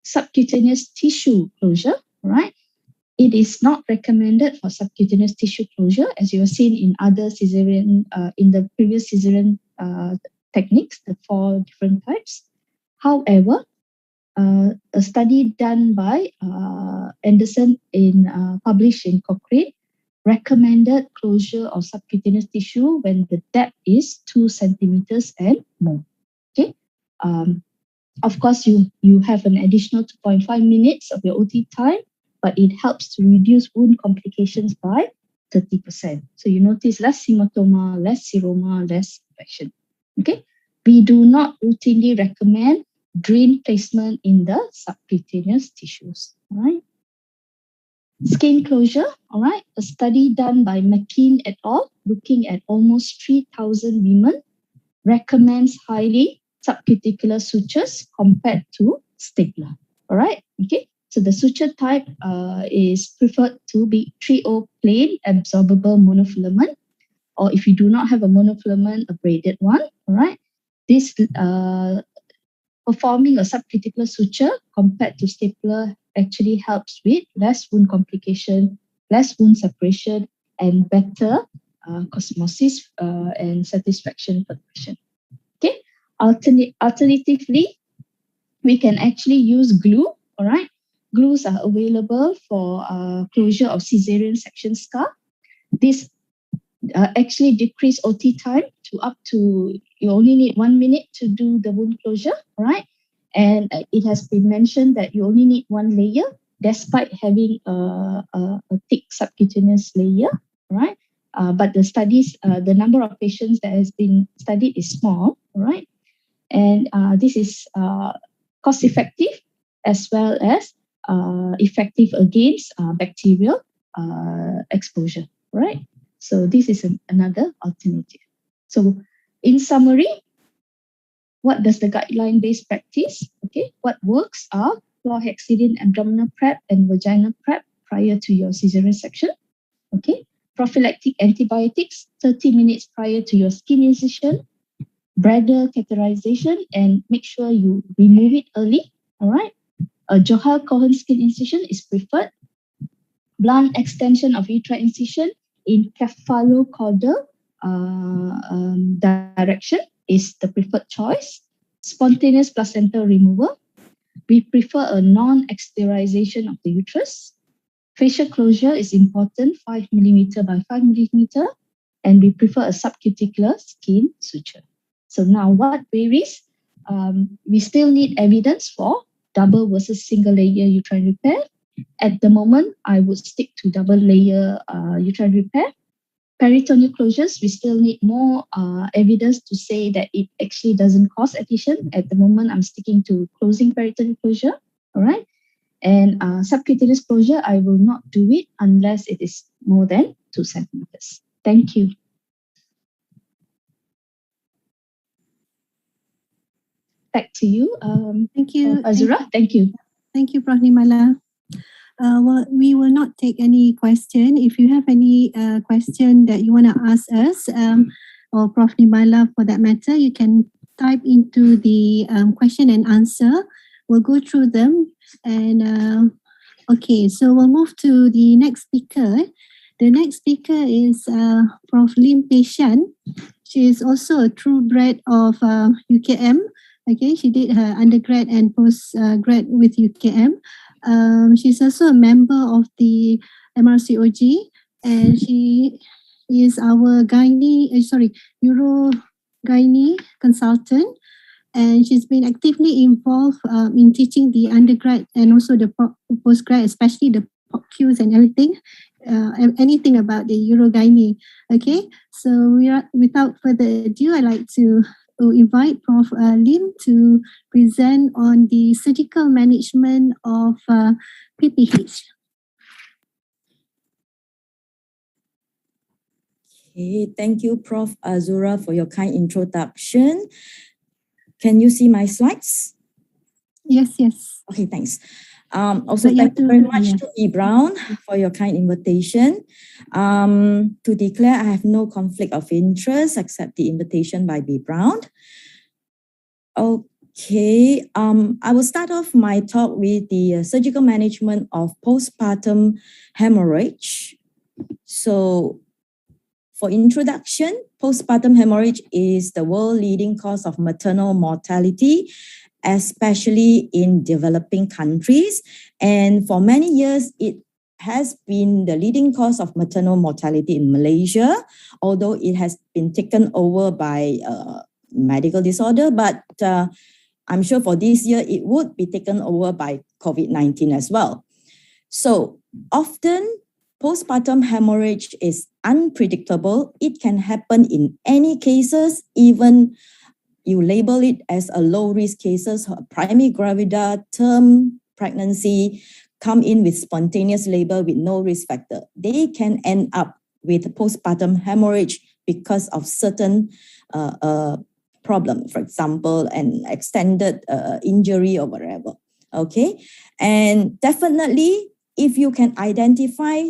subcutaneous tissue closure? All right, it is not recommended for subcutaneous tissue closure, as you have seen in other cesarean, in the previous cesarean techniques, the 4 different types. However, a study done by Anderson published in Cochrane recommended closure of subcutaneous tissue when the depth is 2 centimeters and more. Okay. Of course, you have an additional 2.5 minutes of your OT time, but it helps to reduce wound complications by 30%. So you notice less hematoma, less seroma, less infection. Okay. We do not routinely recommend drain placement in the subcutaneous tissues. All right. Skin closure. All right. A study done by McKean et al. Looking at almost 3,000 women recommends highly subcuticular sutures compared to stapler. All right. Okay. So the suture type is preferred to be 3O plain absorbable monofilament, or if you do not have a monofilament, a braided one. All right. This performing a subcuticular suture compared to stapler actually helps with less wound complication, less wound separation, and better cosmosis and satisfaction for the patient. Okay. Alternatively, we can actually use glue. All right. Glues are available for closure of cesarean section scar. This actually decrease OT time to up to, you only need 1 minute to do the wound closure, right? And it has been mentioned that you only need 1 layer despite having a thick subcutaneous layer, right? But the studies, the number of patients that has been studied is small, right? And this is cost effective as well as effective against bacterial exposure, right? So this is another alternative. So in summary, what does the guideline-based practice? Okay, what works are chlorhexidine abdominal prep and vaginal prep prior to your cesarean section. Okay, prophylactic antibiotics 30 minutes prior to your skin incision, bladder catheterization, and make sure you remove it early. All right. A Johal-Cohen skin incision is preferred. Blunt extension of uterine incision in cephalocaudal direction is the preferred choice. Spontaneous placental removal. We prefer a non-exteriorization of the uterus. Facial closure is important, 5 millimeter by 5 millimeter, and we prefer a subcuticular skin suture. So now what varies? We still need evidence for double versus single layer uterine repair. At the moment, I would stick to double layer uterine repair. Peritoneal closures, we still need more evidence to say that it actually doesn't cause adhesion. At the moment, I'm sticking to closing peritoneal closure. All right. And subcutaneous closure, I will not do it unless it is more than 2 centimeters. Thank you. Back to you. Thank you. Azura, thank you. Thank you, Prof. Nirmala. Well, we will not take any question. If you have any question that you want to ask us or Prof. Nirmala for that matter, you can type into the question and answer. We'll go through them and Okay, so we'll move to the next speaker. The next speaker is Prof. Lim Pei Shan. She is also a true bred of UKM. Okay, she did her undergrad and postgrad with UKM. She's also a member of the MRCOG, and she is our Euro gynae consultant. And she's been actively involved in teaching the undergrad and also the postgrad, especially the POCUs and anything about the Eurogynae. Okay, so without further ado, I'd like to invite Prof. Lim to present on the surgical management of PPH. Okay, thank you, Prof. Azura, for your kind introduction. Can you see my slides? Yes. Okay, thanks. Also, thank you very much to E. Brown for your kind invitation. To declare, I have no conflict of interest except the invitation by B. Brown. Okay, I will start off my talk with the surgical management of postpartum hemorrhage. So, for introduction, postpartum hemorrhage is the world-leading cause of maternal mortality, especially in developing countries. And for many years, it has been the leading cause of maternal mortality in Malaysia, although it has been taken over by medical disorder. But I'm sure for this year, it would be taken over by COVID-19 as well. So often, postpartum hemorrhage is unpredictable. It can happen in any cases, even you label it as a low-risk cases, primary gravida, term pregnancy, come in with spontaneous labor with no risk factor. They can end up with postpartum hemorrhage because of certain problem, for example, an extended injury or whatever. Okay, and definitely, if you can identify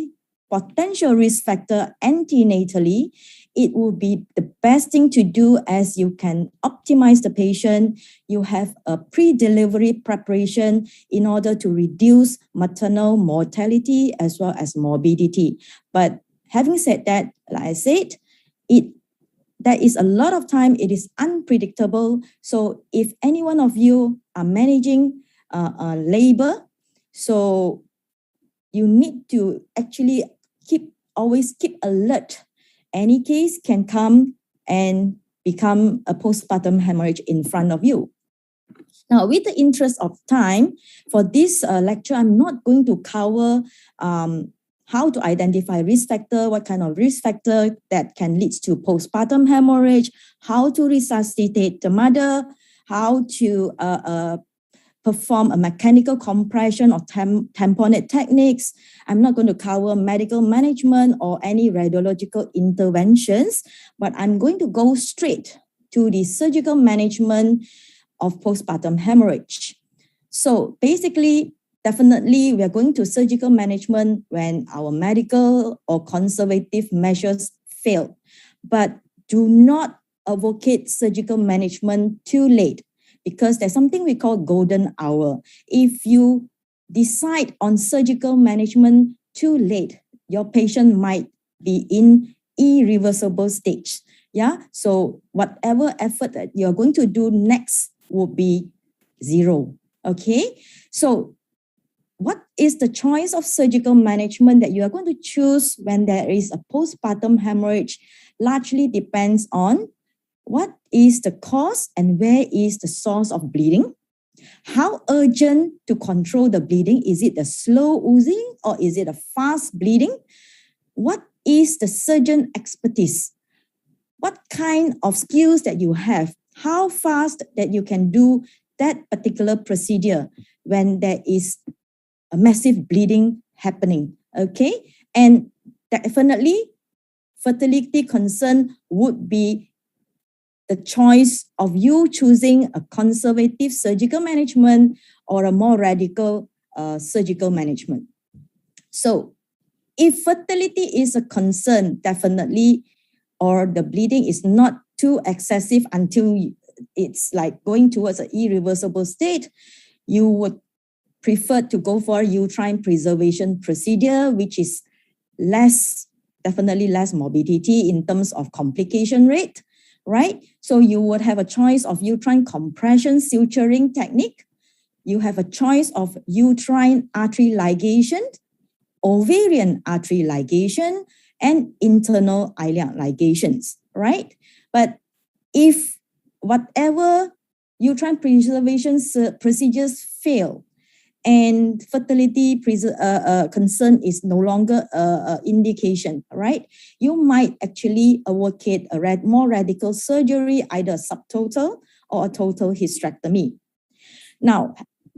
potential risk factor antenatally, it will be the best thing to do, as you can optimize the patient. You have a pre-delivery preparation in order to reduce maternal mortality as well as morbidity. But having said that, like I said, there is a lot of time, it is unpredictable. So if any one of you are managing labor, so you need to actually always keep alert. Any case can come and become a postpartum hemorrhage in front of you. Now, with the interest of time, for this lecture, I'm not going to cover how to identify risk factor, what kind of risk factor that can lead to postpartum hemorrhage, how to resuscitate the mother, how to perform a mechanical compression or tamponade techniques. I'm not going to cover medical management or any radiological interventions, but I'm going to go straight to the surgical management of postpartum hemorrhage. So basically, definitely we are going to surgical management when our medical or conservative measures fail, but do not advocate surgical management too late, because there's something we call golden hour. If you decide on surgical management too late, your patient might be in irreversible stage. Yeah, so whatever effort that you're going to do next will be zero. Okay, so what is the choice of surgical management that you are going to choose when there is a postpartum hemorrhage? Largely depends on what is the cause and where is the source of bleeding? How urgent to control the bleeding? Is it a slow oozing or is it a fast bleeding? What is the surgeon expertise? What kind of skills that you have? How fast that you can do that particular procedure when there is a massive bleeding happening, okay? And definitely, fertility concern would be the choice of you choosing a conservative surgical management or a more radical surgical management. So if fertility is a concern, definitely, or the bleeding is not too excessive until it's like going towards an irreversible state, you would preferred to go for uterine preservation procedure, which is definitely less morbidity in terms of complication rate, right? So you would have a choice of uterine compression suturing technique. You have a choice of uterine artery ligation, ovarian artery ligation, and internal iliac ligations, right? But if whatever uterine preservation procedures fail and fertility concern is no longer an indication, right? You might actually advocate a more radical surgery, either a subtotal or a total hysterectomy. Now,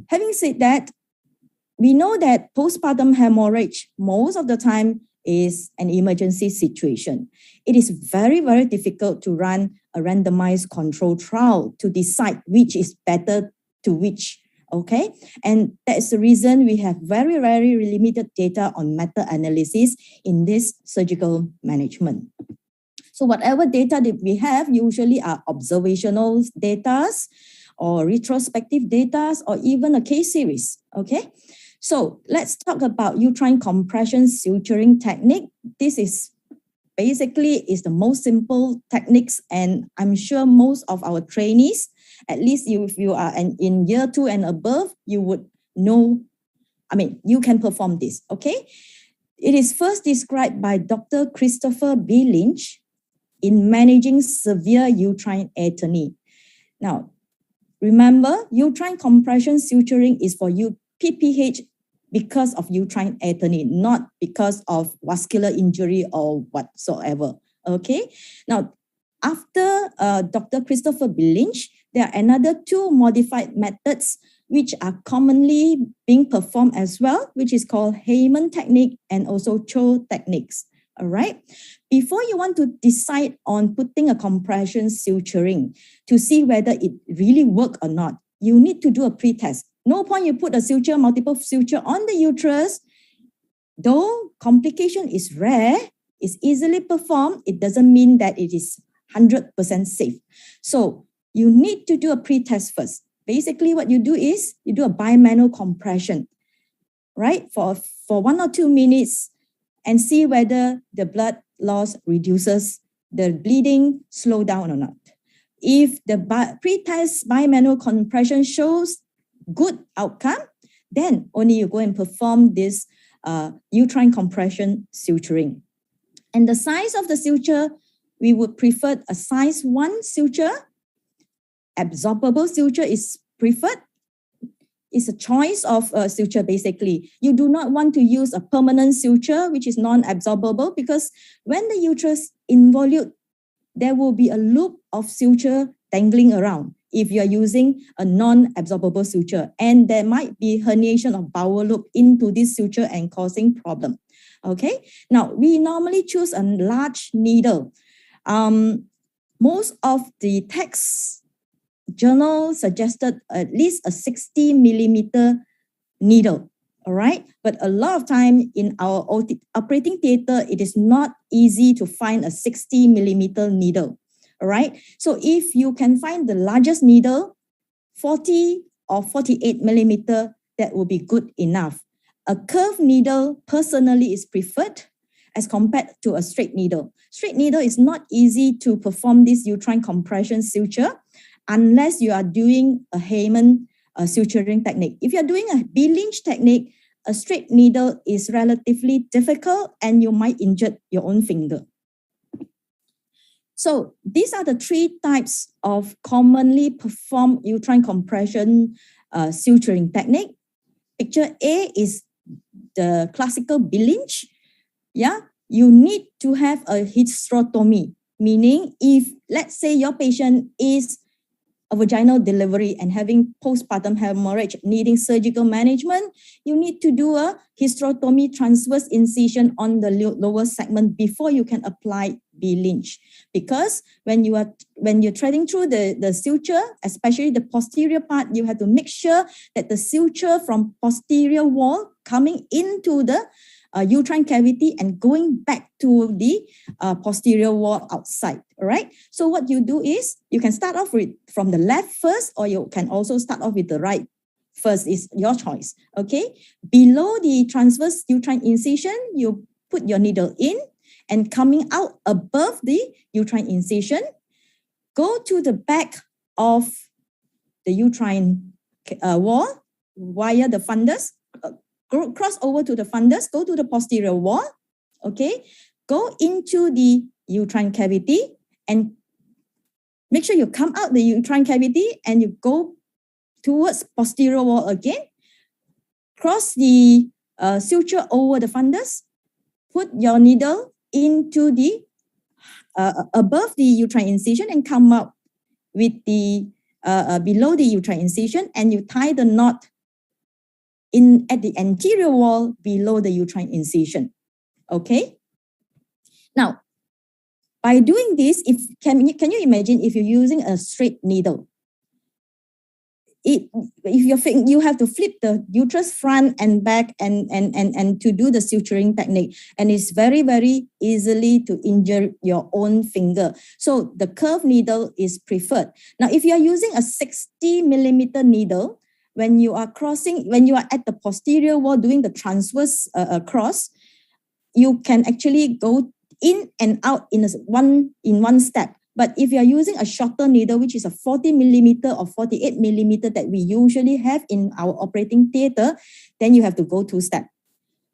having said that, we know that postpartum hemorrhage most of the time is an emergency situation. It is very, very difficult to run a randomized control trial to decide which is better to which, okay? And that's the reason we have very, very limited data on meta-analysis in this surgical management. So whatever data that we have usually are observational data or retrospective data or even a case series, okay? So let's talk about uterine compression suturing technique. This is basically the most simple techniques, and I'm sure most of our trainees, at least if you are in year 2 and above, you would know, you can perform this, okay? It is first described by Dr. Christopher B. Lynch in Managing Severe Uterine Atony. Now, remember, uterine compression suturing is for PPH because of uterine atony, not because of vascular injury or whatsoever, okay? Now, after Dr. Christopher B. Lynch, there are another 2 modified methods which are commonly being performed as well, which is called Heyman technique and also Cho techniques, all right? Before you want to decide on putting a compression suturing to see whether it really works or not, you need to do a pre-test. No point you put a suture, multiple suture on the uterus. Though complication is rare, it's easily performed, it doesn't mean that it is 100% safe. So you need to do a pre-test first. Basically what you do is you do a bimanual compression, right? For 1 or 2 minutes and see whether the blood loss reduces, the bleeding slow down or not. If the pre-test bimanual compression shows good outcome, then only you go and perform this uterine compression suturing. And the size of the suture, we would prefer a size 1 suture. Absorbable suture is preferred. It's a choice of suture basically. You do not want to use a permanent suture which is non-absorbable, because when the uterus involute, there will be a loop of suture dangling around if you are using a non-absorbable suture, and there might be herniation of bowel loop into this suture and causing problem. Okay, now we normally choose a large needle. Most of the text journal suggested at least a 60 millimeter needle, all right? But a lot of time in our operating theater, it is not easy to find a 60 millimeter needle. All right. So if you can find the largest needle, 40 or 48 millimeter, that will be good enough. A curved needle personally is preferred as compared to a straight needle. Straight needle is not easy to perform this uterine compression suture unless you are doing a Heyman suturing technique. If you're doing a B. Lynch technique, a straight needle is relatively difficult and you might injure your own finger. So these are the 3 types of commonly performed uterine compression suturing technique. Picture A is the classical B. Lynch. Yeah, you need to have a hysterotomy, meaning if, let's say, your patient is a vaginal delivery and having postpartum hemorrhage needing surgical management, you need to do a hysterotomy transverse incision on the lower segment before you can apply B. Lynch. Because when you're threading through the suture, especially the posterior part, you have to make sure that the suture from posterior wall coming into the uterine cavity and going back to the posterior wall outside, all right? So what you do is you can start off from the left first, or you can also start off with the right first is your choice. Okay, below the transverse uterine incision, you put your needle in, and coming out above the uterine incision, go to the back of the uterine wall via the fundus, cross over to the fundus, go to the posterior wall, okay, go into the uterine cavity and make sure you come out the uterine cavity and you go towards posterior wall again, cross the suture over the fundus, put your needle into the above the uterine incision and come up with the below the uterine incision, and you tie the knot in at the anterior wall below the uterine incision. Okay. Now, by doing this, can you imagine if you're using a straight needle? You have to flip the uterus front and back and to do the suturing technique, and it's very, very easily to injure your own finger. So the curved needle is preferred. Now, if you are using a 60 millimeter needle, when you are at the posterior wall doing the transverse cross, you can actually go in and out in one step. But if you are using a shorter needle, which is a 40 millimeter or 48 millimeter that we usually have in our operating theater, then you have to go 2 steps,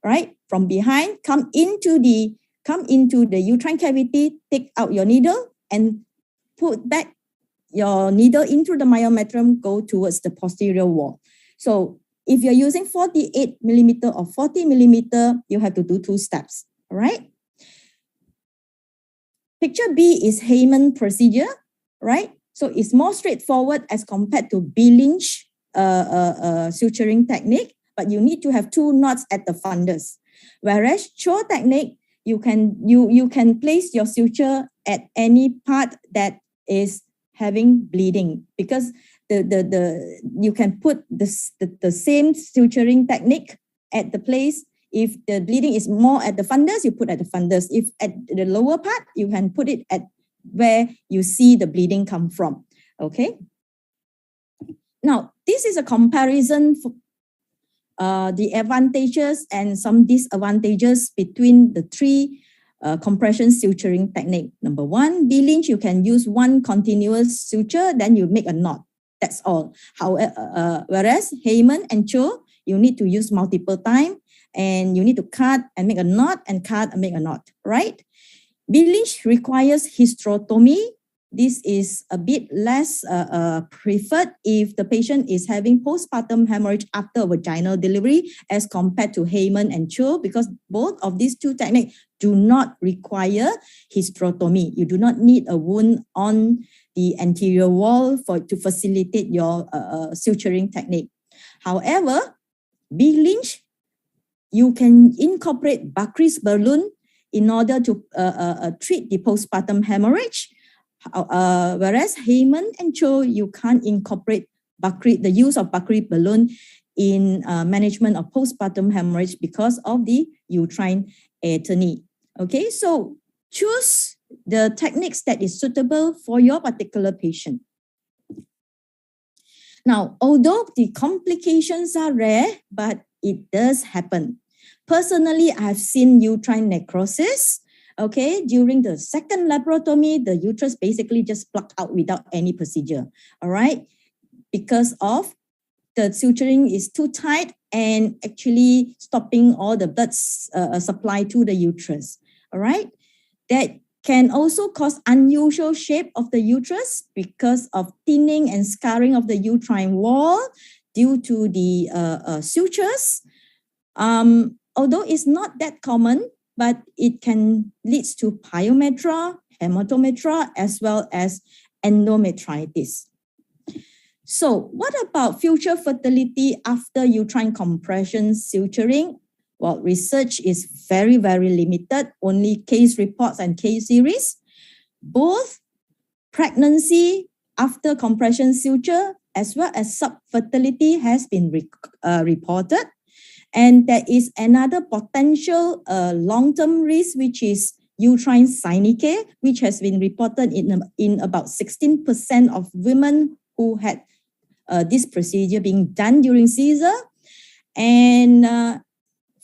right? From behind, come into the uterine cavity, take out your needle and put back your needle into the myometrium, go towards the posterior wall. So if you're using 48 millimeter or 40 millimeter, you have to do 2 steps, all right? Picture B is Heyman procedure, right? So it's more straightforward as compared to B-Lynch suturing technique, but you need to have 2 knots at the fundus. Whereas Cho technique, you can place your suture at any part that is having bleeding, because you can put the same suturing technique at the place. If the bleeding is more at the fundus, you put at the fundus. If at the lower part, you can put it at where you see the bleeding come from. Okay. Now, this is a comparison for the advantages and some disadvantages between the 3 compression suturing technique. Number 1, B-Lynch, you can use 1 continuous suture, then you make a knot. That's all. However, whereas Heyman and Cho, you need to use multiple times, and you need to cut and make a knot and cut and make a knot, right? B-Lynch requires hysterotomy. This is a bit less preferred if the patient is having postpartum hemorrhage after vaginal delivery as compared to Heyman and Cho, because both of these 2 techniques do not require hysterotomy. You do not need a wound on the anterior wall to facilitate your suturing technique. However, B-Lynch, you can incorporate Buckley's balloon in order to treat the postpartum hemorrhage. Whereas Heyman and Cho, you can't incorporate the use of Buckley balloon in management of postpartum hemorrhage because of the uterine atony. Okay, so choose the techniques that is suitable for your particular patient. Now, although the complications are rare, but it does happen. Personally, I've seen uterine necrosis. Okay, during the second laparotomy, the uterus basically just plucked out without any procedure. All right, because of the suturing is too tight and actually stopping all the blood supply to the uterus. All right, that can also cause unusual shape of the uterus because of thinning and scarring of the uterine wall due to the sutures. Although it's not that common, but it can lead to pyometra, hematometra, as well as endometritis. So what about future fertility after uterine compression suturing? Well, research is very, very limited, only case reports and case series. Both pregnancy after compression suture as well as subfertility has been reported. And there is another potential long-term risk, which is uterine synecdoche, which has been reported in about 16% of women who had this procedure being done during Caesar. And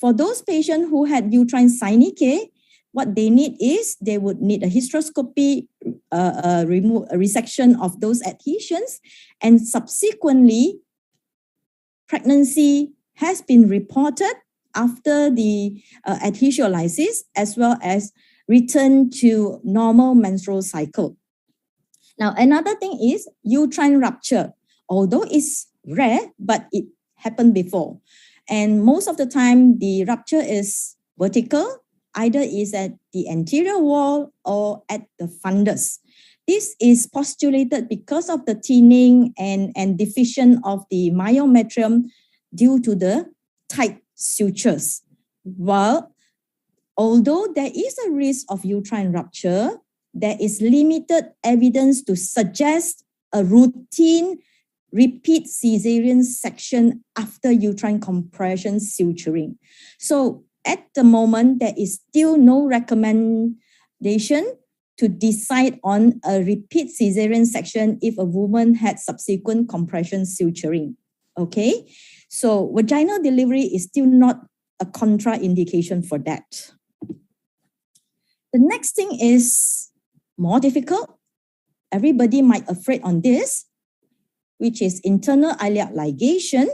for those patients who had uterine synechiae, what they need is they would need a hysteroscopy, a resection of those adhesions, and subsequently, pregnancy has been reported after the adhesiolysis, as well as return to normal menstrual cycle. Now, another thing is uterine rupture. Although it's rare, but it happened before. And most of the time, the rupture is vertical, either is at the anterior wall or at the fundus. This is postulated because of the thinning and deficiency of the myometrium due to the tight sutures. While although there is a risk of uterine rupture, there is limited evidence to suggest a routine repeat cesarean section after uterine compression suturing. So at the moment, there is still no recommendation to decide on a repeat cesarean section if a woman had subsequent compression suturing. Okay, so vaginal delivery is still not a contraindication for that. The next thing is more difficult. Everybody might afraid on this, which is internal iliac ligation.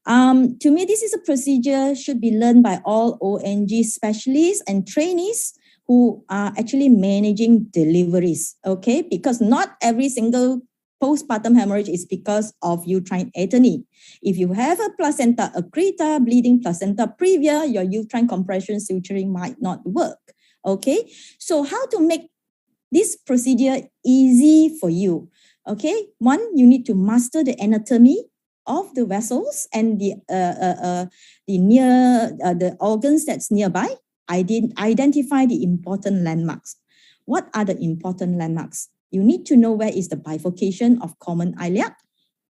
To me, this is a procedure should be learned by all ONG specialists and trainees who are actually managing deliveries, okay? Because not every single postpartum hemorrhage is because of uterine atony. If you have a placenta accreta, bleeding placenta previa, your uterine compression suturing might not work, okay? So how to make this procedure easy for you? Okay, one, you need to master the anatomy of the vessels and the organs that's nearby. Identify the important landmarks. What are the important landmarks? You need to know where is the bifurcation of common iliac.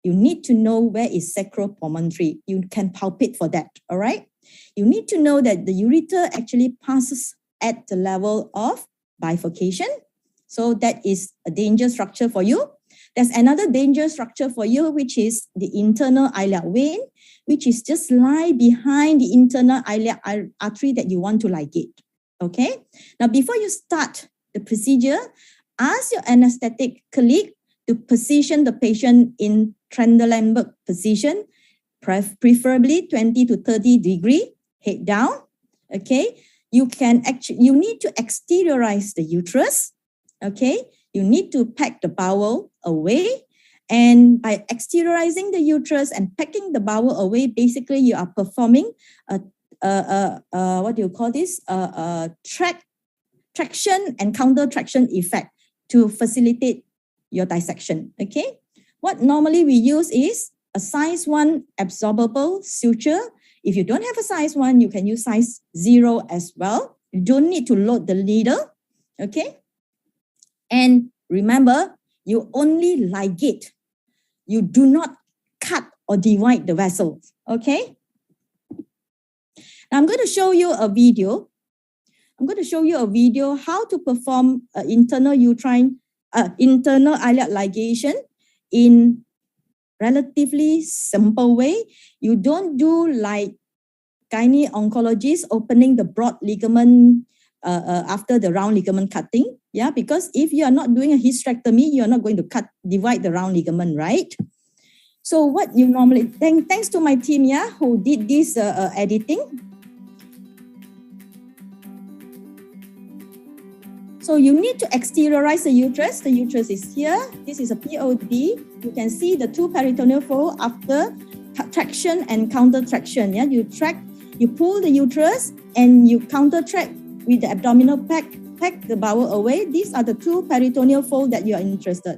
You need to know where is sacropomontory. You can palpate for that, all right? You need to know that the ureter actually passes at the level of bifurcation. So that is a danger structure for you. There's another danger structure for you, which is the internal iliac vein, which is just lie behind the internal iliac artery that you want to ligate. Okay. Now, before you start the procedure, ask your anesthetic colleague to position the patient in Trendelenburg position, preferably 20 to 30 degree, head down. Okay. You need to exteriorize the uterus. Okay. You need to pack the bowel away. And by exteriorizing the uterus and packing the bowel away, basically you are performing what do you call this? Traction and counter traction effect to facilitate your dissection. Okay. What normally we use is a size 1 absorbable suture. If you don't have a size 1, you can use size 0 as well. You don't need to load the needle. Okay. And remember, you only ligate. You do not cut or divide the vessels, okay? Now I'm going to show you a video. I'm going to show you a video how to perform internal iliac ligation in relatively simple way. You don't do like gynae oncologists opening the broad ligament after the round ligament cutting. Yeah, because if you are not doing a hysterectomy, you're not going to divide the round ligament, right? So what you normally, thanks to my team, yeah, who did this editing. So you need to exteriorize the uterus. The uterus is here. This is a POD. You can see the 2 peritoneal fold after traction and counter traction. Yeah, you pull the uterus and you counter track with the abdominal pack the bowel away. These are the 2 peritoneal folds that you are interested.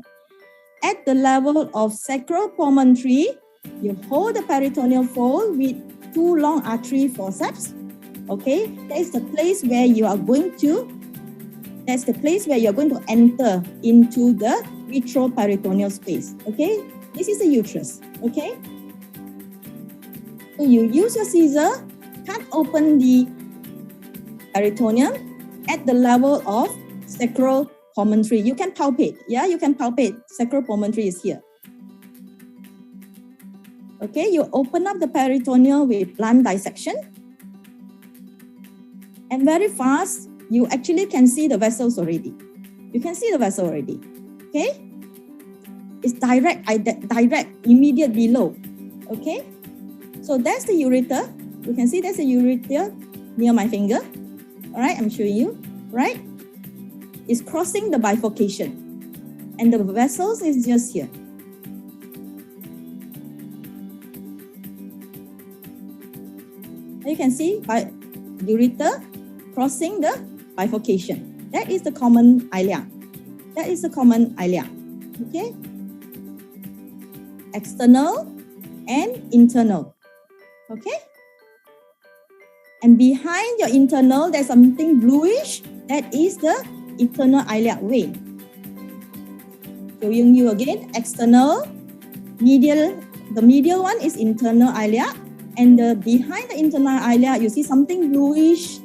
At the level of sacropomontory, you hold the peritoneal fold with 2 long artery forceps. Okay, that is the place where you are going to. That's the place where you're going to enter into the retroperitoneal space. Okay, this is the uterus. Okay, so you use your scissor, cut open the peritoneum at the level of sacropomontory. You can palpate. Yeah, you can palpate. Sacropomontory is here. Okay, you open up the peritoneal with blunt dissection. And very fast, you actually can see the vessels already. You can see the vessel already. Okay? It's direct, immediate below. Okay? So that's the ureter. You can see there's a ureter near my finger. All right, I'm showing you. Right? It's crossing the bifurcation. And the vessels is just here. You can see by ureter crossing the bifurcation. That is the common ilia. That is the common ilia. Okay? External and internal. Okay? And behind your internal, there's something bluish. That is the internal iliac vein. Showing you again, external, medial. The medial one is internal iliac. And behind the internal iliac, you see something bluish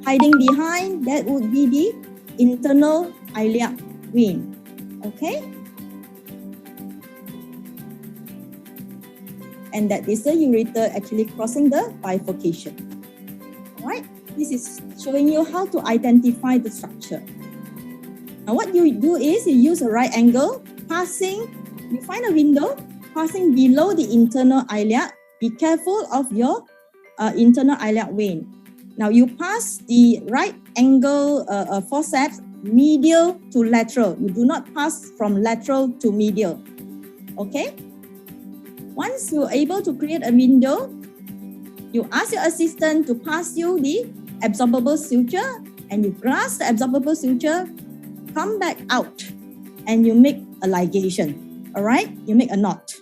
hiding behind. That would be the internal iliac vein. Okay? And that is the ureter actually crossing the bifurcation. Alright? This is showing you how to identify the structure. Now what you do is you use a right angle, you find a window, passing below the internal iliac. Be careful of your internal iliac vein. Now you pass the right angle forceps medial to lateral. You do not pass from lateral to medial. Okay? Once you're able to create a window, you ask your assistant to pass you the absorbable suture, and you grasp the absorbable suture, come back out, and you make a ligation. All right? You make a knot.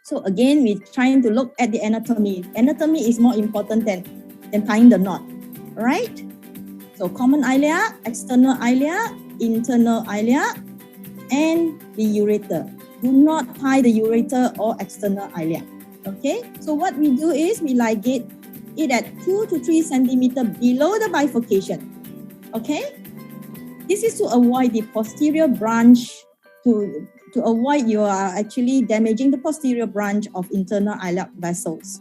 So again, we're trying to look at the anatomy. Anatomy is more important than tying the knot. All right? So common iliac, external iliac, internal iliac, and the ureter. Do not tie the ureter or external iliac. Okay? So what we do is we ligate it at 2 to 3 centimeter below the bifurcation. Okay? This is to avoid the posterior branch, to avoid you are actually damaging the posterior branch of internal iliac vessels.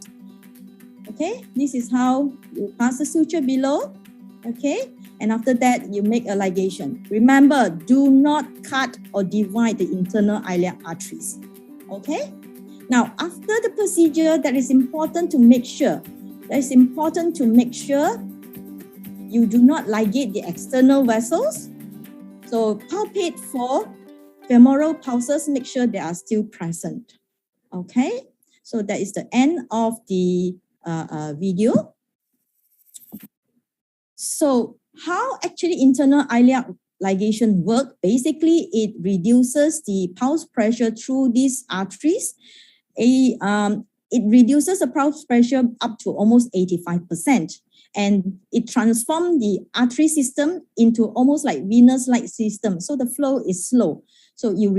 Okay? This is how you pass the suture below. Okay? And after that, you make a ligation. Remember, do not cut or divide the internal iliac arteries. Okay? Now, after the procedure, that is important to make sure. You do not ligate the external vessels. So palpate for femoral pulses, make sure they are still present. Okay? So that is the end of the video. So how actually internal iliac ligation work? Basically, it reduces the pulse pressure through these arteries. It reduces the pulse pressure up to almost 85%. And it transforms the artery system into almost like venous-like system. So the flow is slow. So you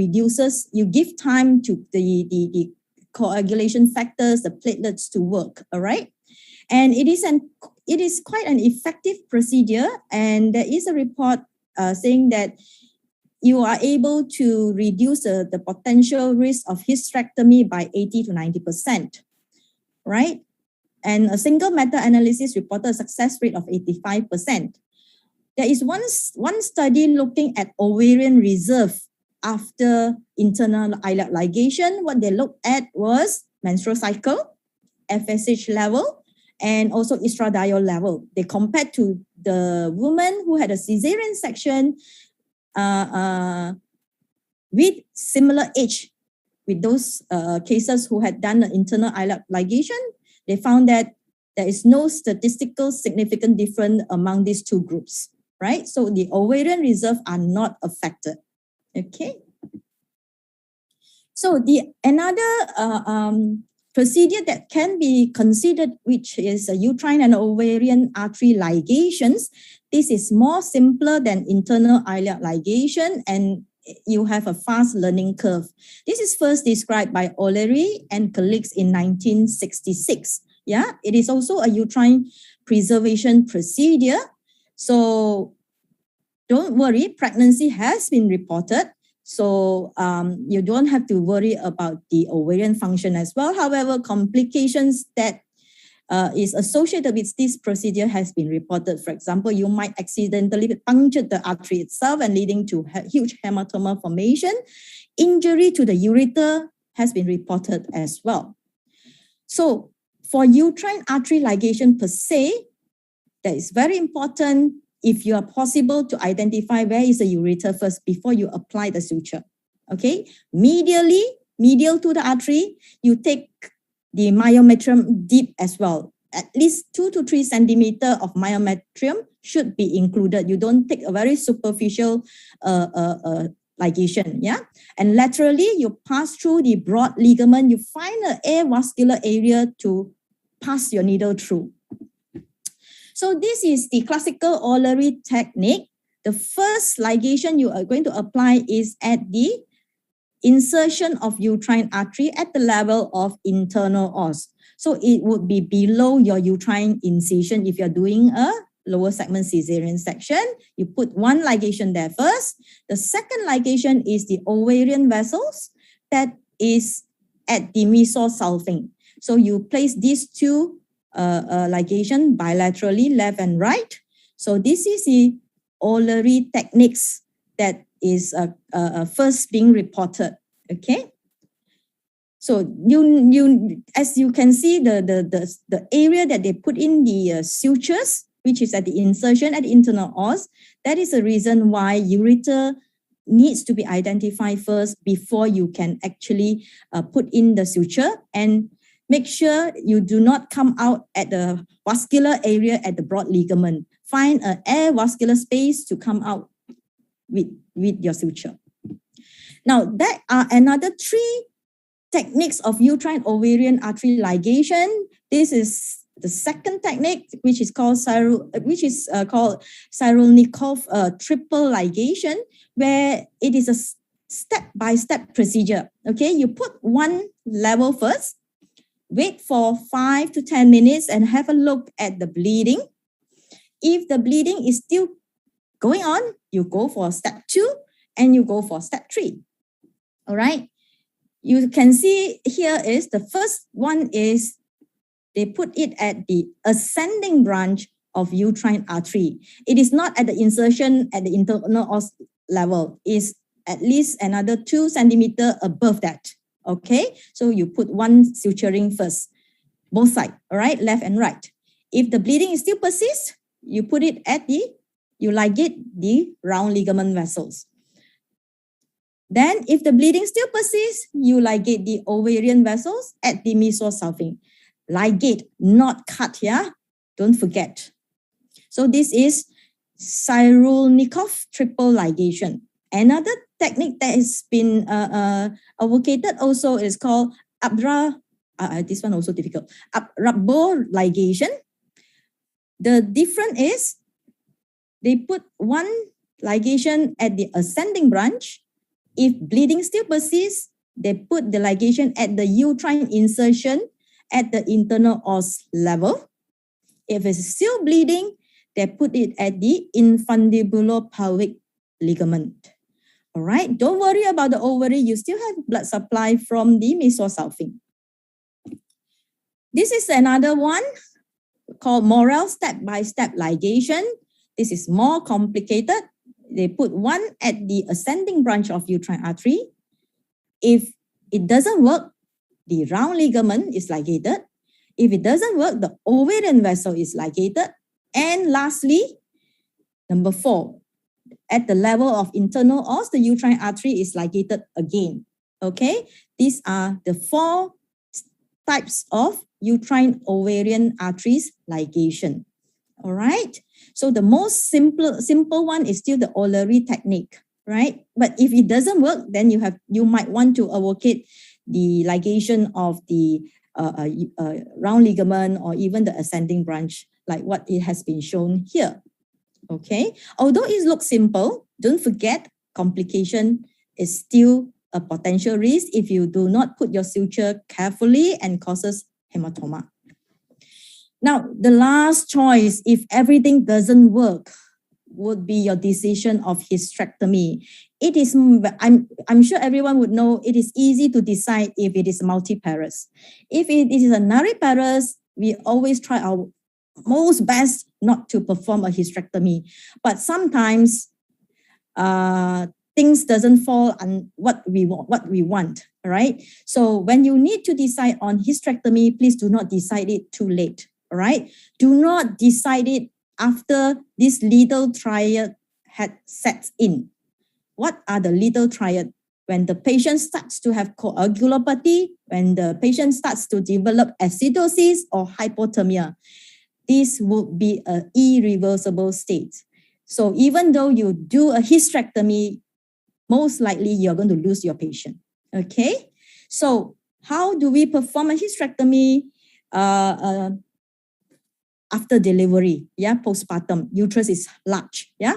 give time to the coagulation factors, the platelets to work, all right? And it is quite an effective procedure. And there is a report saying that you are able to reduce the potential risk of hysterectomy by 80 to 90%, right? And a single meta-analysis reported a success rate of 85%. There is one study looking at ovarian reserve after internal iliac ligation. What they looked at was menstrual cycle, FSH level, and also estradiol level. They compared to the woman who had a cesarean section with similar age, with those cases who had done an internal iliac ligation. They found that there is no statistical significant difference among these two groups, right? So the ovarian reserve are not affected, okay? So another procedure that can be considered, which is uterine and ovarian artery ligations. This is more simpler than internal iliac ligation, and you have a fast learning curve. This is first described by O'Leary and colleagues in 1966. Yeah, it is also a uterine preservation procedure. So don't worry, pregnancy has been reported. So you don't have to worry about the ovarian function as well. However, complications that is associated with this procedure has been reported. For example, you might accidentally puncture the artery itself and leading to huge hematoma formation. Injury to the ureter has been reported as well. So for uterine artery ligation per se, that is very important if you are possible to identify where is the ureter first before you apply the suture. Okay, medial to the artery, you take the myometrium deep as well. At least 2 to 3 centimeter of myometrium should be included. You don't take a very superficial ligation, yeah? And laterally, you pass through the broad ligament. You find an avascular area to pass your needle through. So this is the classical Ollery technique. The first ligation you are going to apply is at the insertion of uterine artery at the level of internal os. So it would be below your uterine incision. If you're doing a lower segment cesarean section, you put one ligation there first. The second ligation is the ovarian vessels that is at the mesosalpinx. So you place these two ligation bilaterally, left and right. So this is the Ollery techniques that is first being reported. Okay. So you as you can see, the area that they put in the sutures, which is at the insertion at the internal os, that is the reason why ureter needs to be identified first before you can actually put in the suture. And make sure you do not come out at the vascular area at the broad ligament. Find an avascular space to come out with your suture. Now, there are another 3 techniques of uterine ovarian artery ligation. This is the second technique, which is called Cyrulnikov triple ligation, where it is a step-by-step procedure. Okay, you put one level first, wait for 5 to 10 minutes and have a look at the bleeding. If the bleeding is still going on, you go for step 2 and you go for step 3. All right. You can see here is the first one is they put it at the ascending branch of uterine artery. It is not at the insertion at the internal os level. It's at least another 2 centimeters above that. Okay, so you put one suturing first, both sides, all right, left and right. If the bleeding is still persists, you put it at you ligate the round ligament vessels. Then if the bleeding still persists, you ligate the ovarian vessels at the mesosalpinx. Ligate, not cut, yeah? Don't forget. So this is Cyrulnikov triple ligation. Another technique that has been advocated also is called this one also difficult, Rabo ligation. The difference is they put one ligation at the ascending branch. If bleeding still persists, they put the ligation at the uterine insertion at the internal os level. If it's still bleeding, they put it at the infundibulopelvic ligament. All right, don't worry about the ovary. You still have blood supply from the mesosalpinx. This is another one called Morel step-by-step ligation. This is more complicated. They put one at the ascending branch of uterine artery. If it doesn't work, the round ligament is ligated. If it doesn't work, the ovarian vessel is ligated. And lastly, number 4, at the level of internal os, the uterine artery is ligated again. Okay, these are the 4 types of uterine ovarian arteries ligation. All right, so the most simple one is still the Ollery technique, right? But if it doesn't work, then you might want to advocate the ligation of the round ligament or even the ascending branch, like what it has been shown here. Okay, although it looks simple, don't forget complication is still a potential risk if you do not put your suture carefully and causes hematoma. Now, the last choice, if everything doesn't work, would be your decision of hysterectomy. It is, I'm sure everyone would know it is easy to decide if it is multiparous. If it is a nariparous, we always try our most best not to perform a hysterectomy. But sometimes things doesn't fall on what we want, right? So when you need to decide on hysterectomy, please do not decide it too late, all right? Do not decide it after this lethal triad had set in. What are the lethal triad? When the patient starts to have coagulopathy, when the patient starts to develop acidosis or hypothermia, this would be an irreversible state. So even though you do a hysterectomy, most likely you're going to lose your patient, okay? So how do we perform a hysterectomy after delivery, yeah, postpartum, uterus is large, yeah?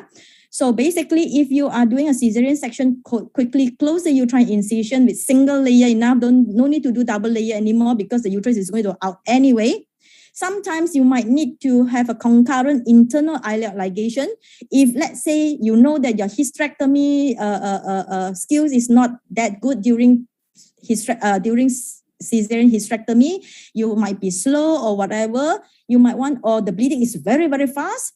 So basically, if you are doing a cesarean section, quickly close the uterine incision with single layer enough. No need to do double layer anymore because the uterus is going to out anyway. Sometimes you might need to have a concurrent internal iliac ligation. If let's say you know that your hysterectomy skills is not that good during cesarean hysterectomy, you might be slow or whatever. You might want, or the bleeding is very, very fast.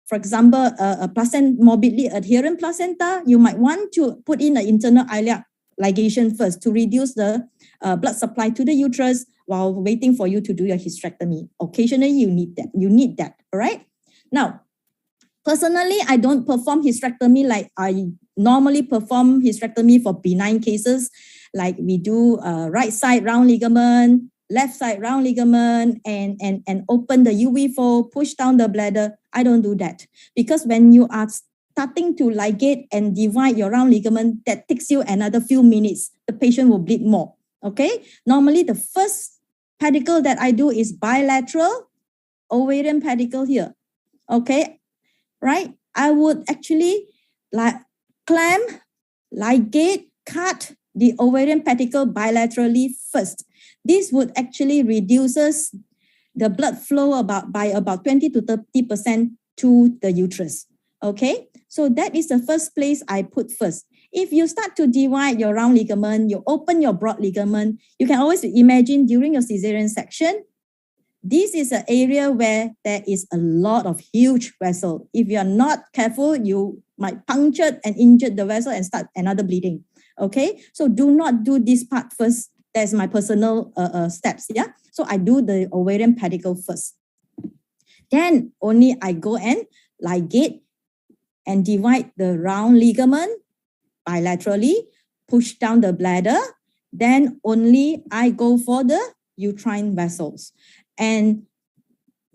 For example, a morbidly adherent placenta, you might want to put in an internal iliac ligation first to reduce the blood supply to the uterus while waiting for you to do your hysterectomy. Occasionally, you need that, all right? Now, personally, I don't perform hysterectomy like I normally perform hysterectomy for benign cases, like we do right side round ligament, left side round ligament, and open the UV fold, push down the bladder. I don't do that because when you are starting to ligate and divide your round ligament, that takes you another few minutes. The patient will bleed more, okay? Normally, the first pedicle that I do is bilateral ovarian pedicle here, okay? Right? I would actually clamp, ligate, cut the ovarian pedicle bilaterally first. This would actually reduces the blood flow by about 20 to 30% to the uterus. Okay, so that is the first place I put first. If you start to divide your round ligament, you open your broad ligament, you can always imagine during your cesarean section, this is an area where there is a lot of huge vessel. If you are not careful, you might puncture and injure the vessel and start another bleeding. Okay, so do not do this part first. That's my personal steps, yeah? So I do the ovarian pedicle first. Then only I go and ligate and divide the round ligament bilaterally, push down the bladder. Then only I go for the uterine vessels. And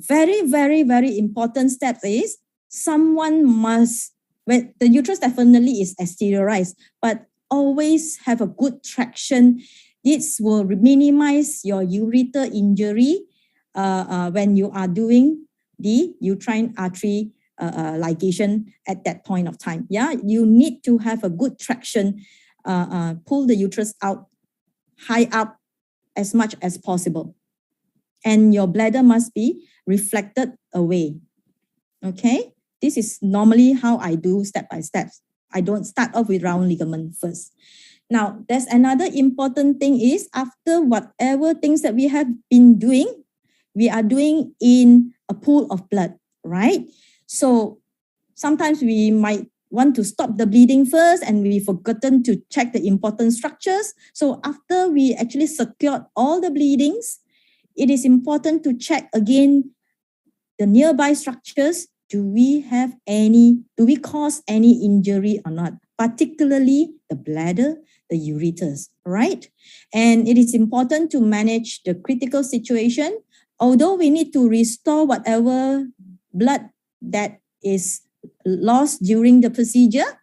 very, very, very important step is someone must, well, the uterus definitely is exteriorized, but always have a good traction. This will minimize your ureter injury when you are doing the uterine artery ligation at that point of time. Yeah, you need to have a good traction, pull the uterus out, high up as much as possible. And your bladder must be reflected away. Okay, this is normally how I do step by step. I don't start off with round ligament first. Now, there's another important thing is after whatever things that we have been doing, we are doing in a pool of blood, right? So sometimes we might want to stop the bleeding first and we've forgotten to check the important structures. So after we actually secured all the bleedings, it is important to check again the nearby structures. Do we cause any injury or not? Particularly the bladder, the ureters, right? And it is important to manage the critical situation. Although we need to restore whatever blood that is lost during the procedure,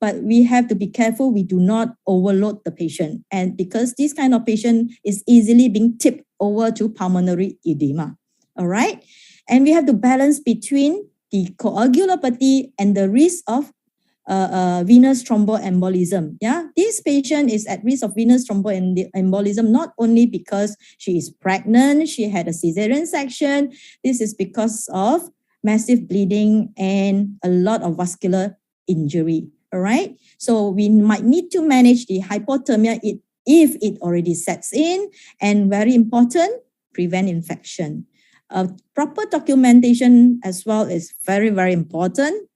but we have to be careful we do not overload the patient. And because this kind of patient is easily being tipped over to pulmonary edema, all right? And we have to balance between the coagulopathy and the risk of venous thromboembolism. Yeah, this patient is at risk of venous thromboembolism not only because she is pregnant, she had a cesarean section. This is because of massive bleeding, and a lot of vascular injury. All right. So we might need to manage the hypothermia if it already sets in, and very important, prevent infection. Proper documentation as well is very, very important,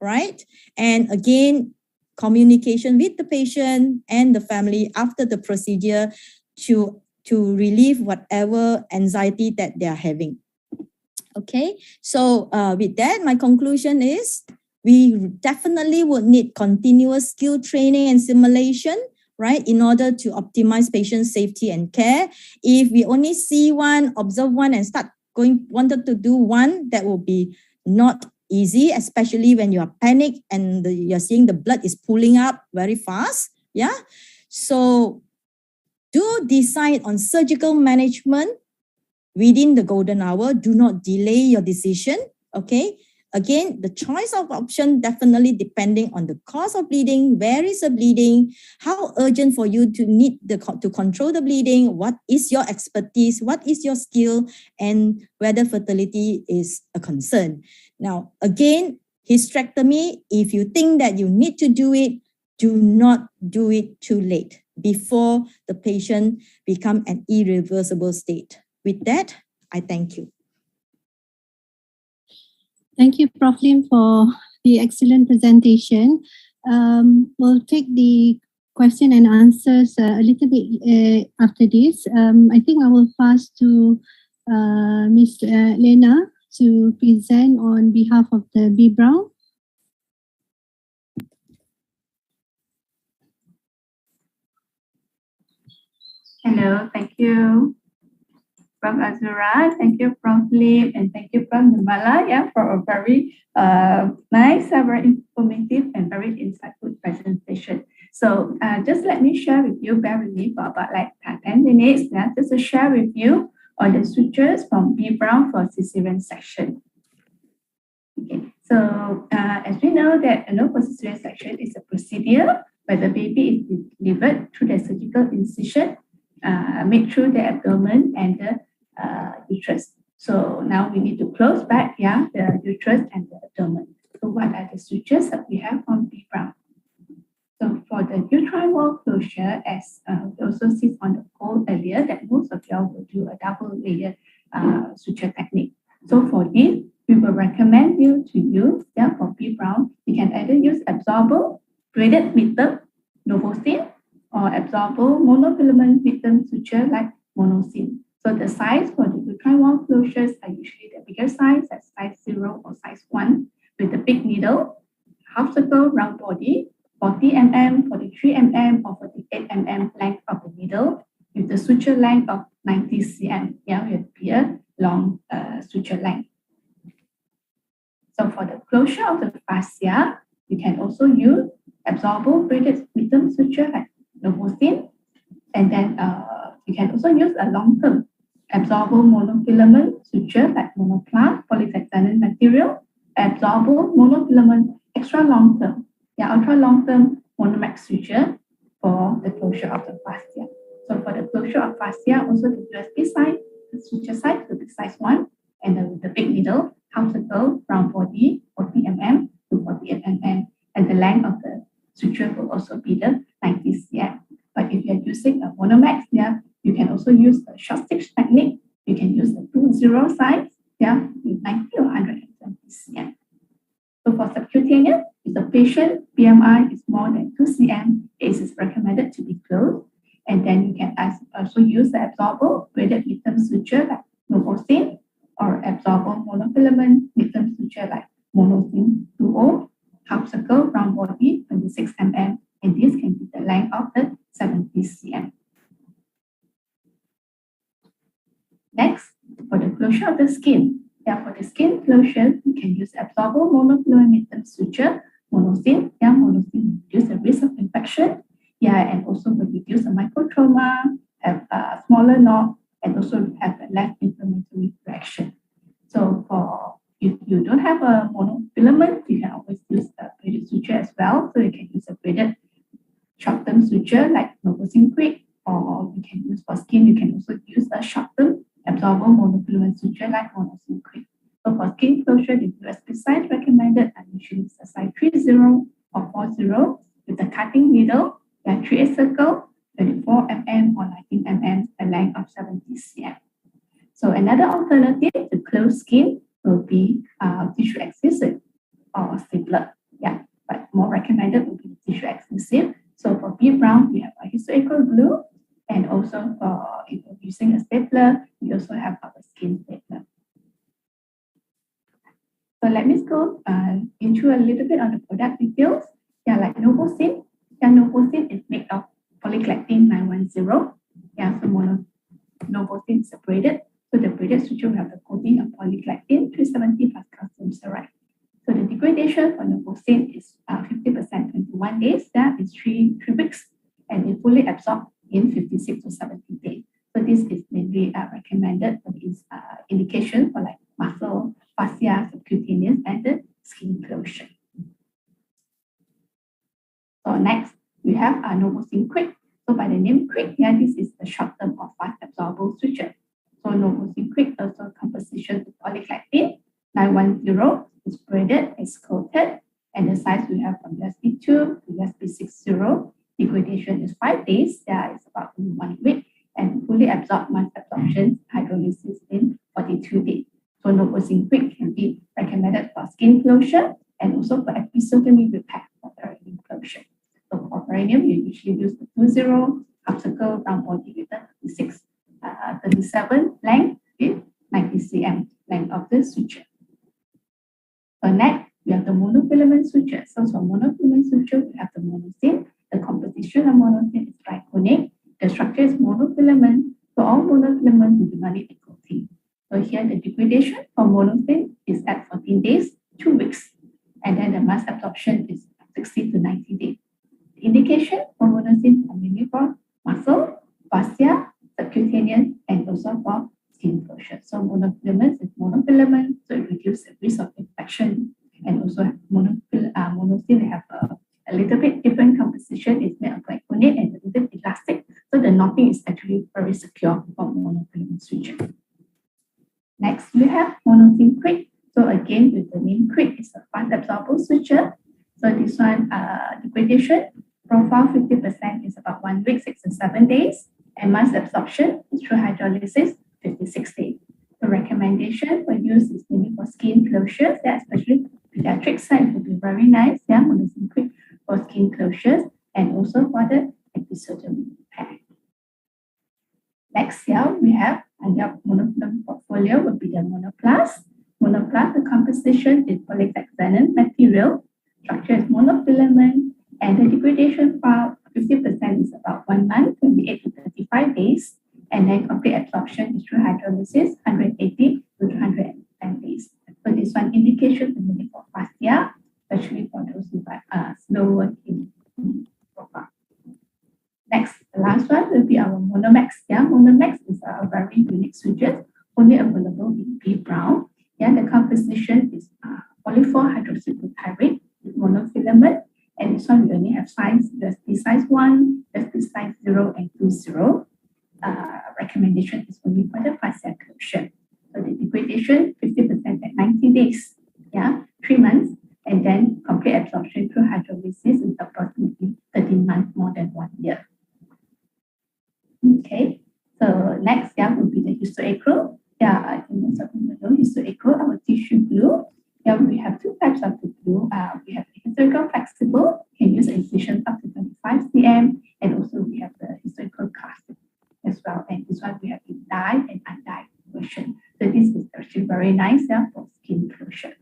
right? And again, communication with the patient and the family after the procedure to relieve whatever anxiety that they are having. Okay, so with that, my conclusion is we definitely would need continuous skill training and simulation, right, in order to optimize patient safety and care. If we only see one, observe one, and wanted to do one, that will be not easy, especially when you are panicked and you're seeing the blood is pulling up very fast. Yeah. So do decide on surgical management within the golden hour. Do not delay your decision. Okay. Again, the choice of option definitely depending on the cause of bleeding, where is the bleeding, how urgent for you to control the bleeding, what is your expertise, what is your skill, and whether fertility is a concern. Now, again, hysterectomy, if you think that you need to do it, do not do it too late before the patient become an irreversible state. With that, I thank you. Thank you, Prof. Lim, for the excellent presentation. We'll take the question and answers a little bit after this. I think I will pass to Ms. Lena to present on behalf of the B. Brown. Hello, thank you, Prof. Azura. Thank you, Prof. Lim, and thank you, Prof. Nirmala, for a very nice, very informative, and very insightful presentation. So just let me share with you, bear with me for about 10 minutes, just to share with you on the sutures from B. Brown for cesarean section. Okay, so as we know that for cesarean section is a procedure where the baby is delivered through the surgical incision made through the abdomen and the uterus. So now we need to close back, the uterus and the abdomen. So what are the sutures that we have on B. Brown? So for the uterine wall closure, as we also see on the poll earlier, that most of y'all will do a double layer suture technique. So for this, we will recommend you to use, for B. Brown, you can either use absorbable, braided midterm, Novocaine, or absorbable monofilament midterm suture like Monocaine. So the size for the uterine wall closures are usually the bigger size, at size 0 or size 1, with the big needle, half circle, round body, 40 mm, 43 mm, or 48 mm length of the needle, with the suture length of 90 cm. With a long suture length. So for the closure of the fascia, you can also use absorbable braided midterm suture like Novocaine, and then you can also use a long-term absorbable monofilament suture like Monoplas polyhexanone material, absorbable monofilament extra long-term, ultra long-term Monomax suture for the closure of the fascia. So for the closure of fascia, also the USB size, the suture size will be size 1, and then the big needle, half circle, round body, 40 mm to 48 mm, and the length of the suture will also be the 90 cm. But if you're using a Monomax, you can also use the short stitch technique. You can use the 2-0 size, with 90 or 120 cm. So for subcutaneous, if the patient BMI is more than 2 cm, it is recommended to be closed. And then you can also use the absorbable braided midterm suture like Novocaine, or absorbable monofilament midterm suture like Monocaine 2O, half circle, round body, 26 mm, and this can be the length of the 70 cm. Next, for the closure of the skin. For the skin closure, you can use absorbable monofilament midterm suture, Monocaine. Monocaine reduce the risk of infection. And also will reduce the microtrauma, have a smaller knot, and also have a less inflammatory reaction. So for if you don't have a monofilament, you can always use a braided suture as well. So you can use a braided short-term suture like Novocaine Quick, or you can use for skin, you can also use a short-term absorbable monofilament suture like Monocaine Quick. So for skin closure, the USB size recommended are usually a size 30 or 40 with the cutting needle, 3/8 circle, 24 mm or 19 mm, a length of 70 cm. So another alternative to close skin will be tissue adhesive or stapler. Yeah, but more recommended will be tissue adhesive. So for B Brown, we have a histoacral glue, and also for if you're using a stapler, we also have our skin stapler. So let me go into a little bit on the product details. Yeah, like Novosin. Yeah, Novosin is made of polyglactin 910. Yeah, so Novosin is braided. So the braided suture will have the coating of polyglactin 370 plus calcium stearate. So the degradation for Novosin is 50% 21 days. That is 3 weeks, and it fully absorbed in 56 to 70 days. So this is mainly recommended for this indication for like muscle, fascia, subcutaneous, and the skin closure. So next, we have Novosin Quick. So by the name Quick, yeah, this is the short term of fast absorbable suture. So Novosin Quick also composition to polyglactin 910 is braided, is coated, and the size we have from USB 2 to USB 6.0. Degradation is 5 days, that is about 1 week, and fully absorbed mass absorption hydrolysis in 42 days. So Novosin Quick can be recommended for skin closure and also for episiotomy repair for perineum closure. So for perineum, you usually use the 2.0 half circle round body with the 37 length with 90 cm length of the suture. So next, we have the monofilament suture. So for monofilament suture, we have the monosin. The composition of monosin is triconic. The structure is monofilament. So all monofilaments do not need a coating. So here the degradation for monosin is at 14 days, 2 weeks. And then the mass absorption is 60 to 90 days. The indication for monosin are mainly for muscle, fascia, subcutaneous, and also for skin closure. So monofilament is monofilament, so it reduces the risk of infection. And also monosin have a little bit different composition. It's made of glyconate and a little bit elastic. So the knotting is actually very secure for monofilament suture. Next, we have Monosin Quick. So again, with the name Quick, it's a fast absorbable suture. So this one, degradation profile 50% is about 1 week, 6 to 7 days. And mass absorption is through hydrolysis, 56 days. The recommendation for use is mainly for skin closures, yeah, especially pediatric side would be very nice, yeah, Monosin Quick for skin closures and also for the episiotomy repair. Next here, we have under monofilament portfolio would be the Monoplast. Monoplast, the composition is polyhexanone material, structure is monofilament, and the degradation for 50% is about 1 month, 28 to 35 days, and then complete absorption is through hydrolysis, 180 to 210 days. So this one indication is mainly for fascia, especially for those who are slower in profile. Next, the last one will be our Monomax. Yeah, Monomax is a very unique suture, only available in B Brown. Yeah, the composition is polyphor hydroxybutyrate with monofilament, and this one we only have size USB size 1, USB size 0, and 2.0. Recommendation is only for the fascia closure. So the degradation 50% at 90 days, yeah, 3 months, and then complete absorption through hydrolysis is approximately 13 months, more than 1 year. Okay, so next, yeah, will be the histoacral. Yeah, I think most of you know histoacral, our tissue glue. Yeah, we have 2 types of the glue. We have the histoacral flexible, can use incisions up to 25 cm, and also we have the histoacral cast as well. And this one we have the dyed and undyed version. So this is actually very nice, yeah, for skin closure.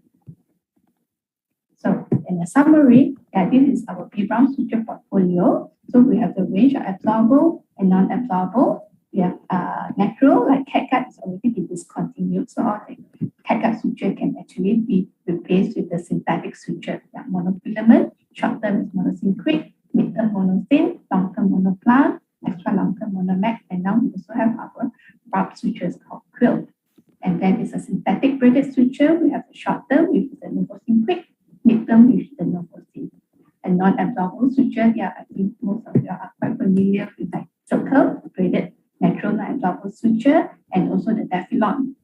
So in a summary, yeah, this is our B Brown suture portfolio. So we have the range of absorbable and non-absorbable. We have natural, like catgut is already been discontinued. So all the catgut suture can actually be replaced with the synthetic suture. Yeah, monofilament, short term is Monosin Quick, mid-term Monosin, long-term Monoplast, extra long-term Monomax, and now we also have our barb sutures called Quilt. And then it's a synthetic braided suture. We have the short term with the Novosin Quick, mid-term with the Novosin. And non-absorbable suture, yeah, I think most of you are quite familiar with like circle, braided, natural non-absorbable suture, and also the Defilon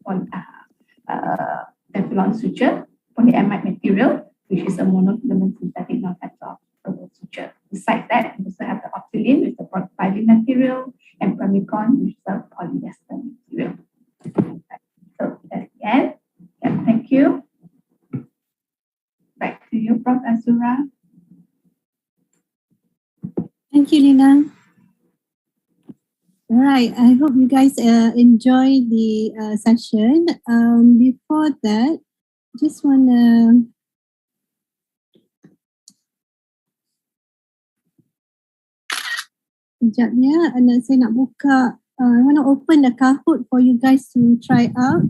nylon suture, polyamide material, which is a monofilament synthetic non-absorbable suture. Besides that, we also have the Optilene, which is a propylene material, and Primicon, which is a polyester material. So that's the end. Yeah, thank you. Back to you, Prof. Azura. Thank you, Lina. All right, I hope you guys enjoy the session. Before that, just want to sekejap ya, saya nak buka, I want to open the Kahoot for you guys to try out.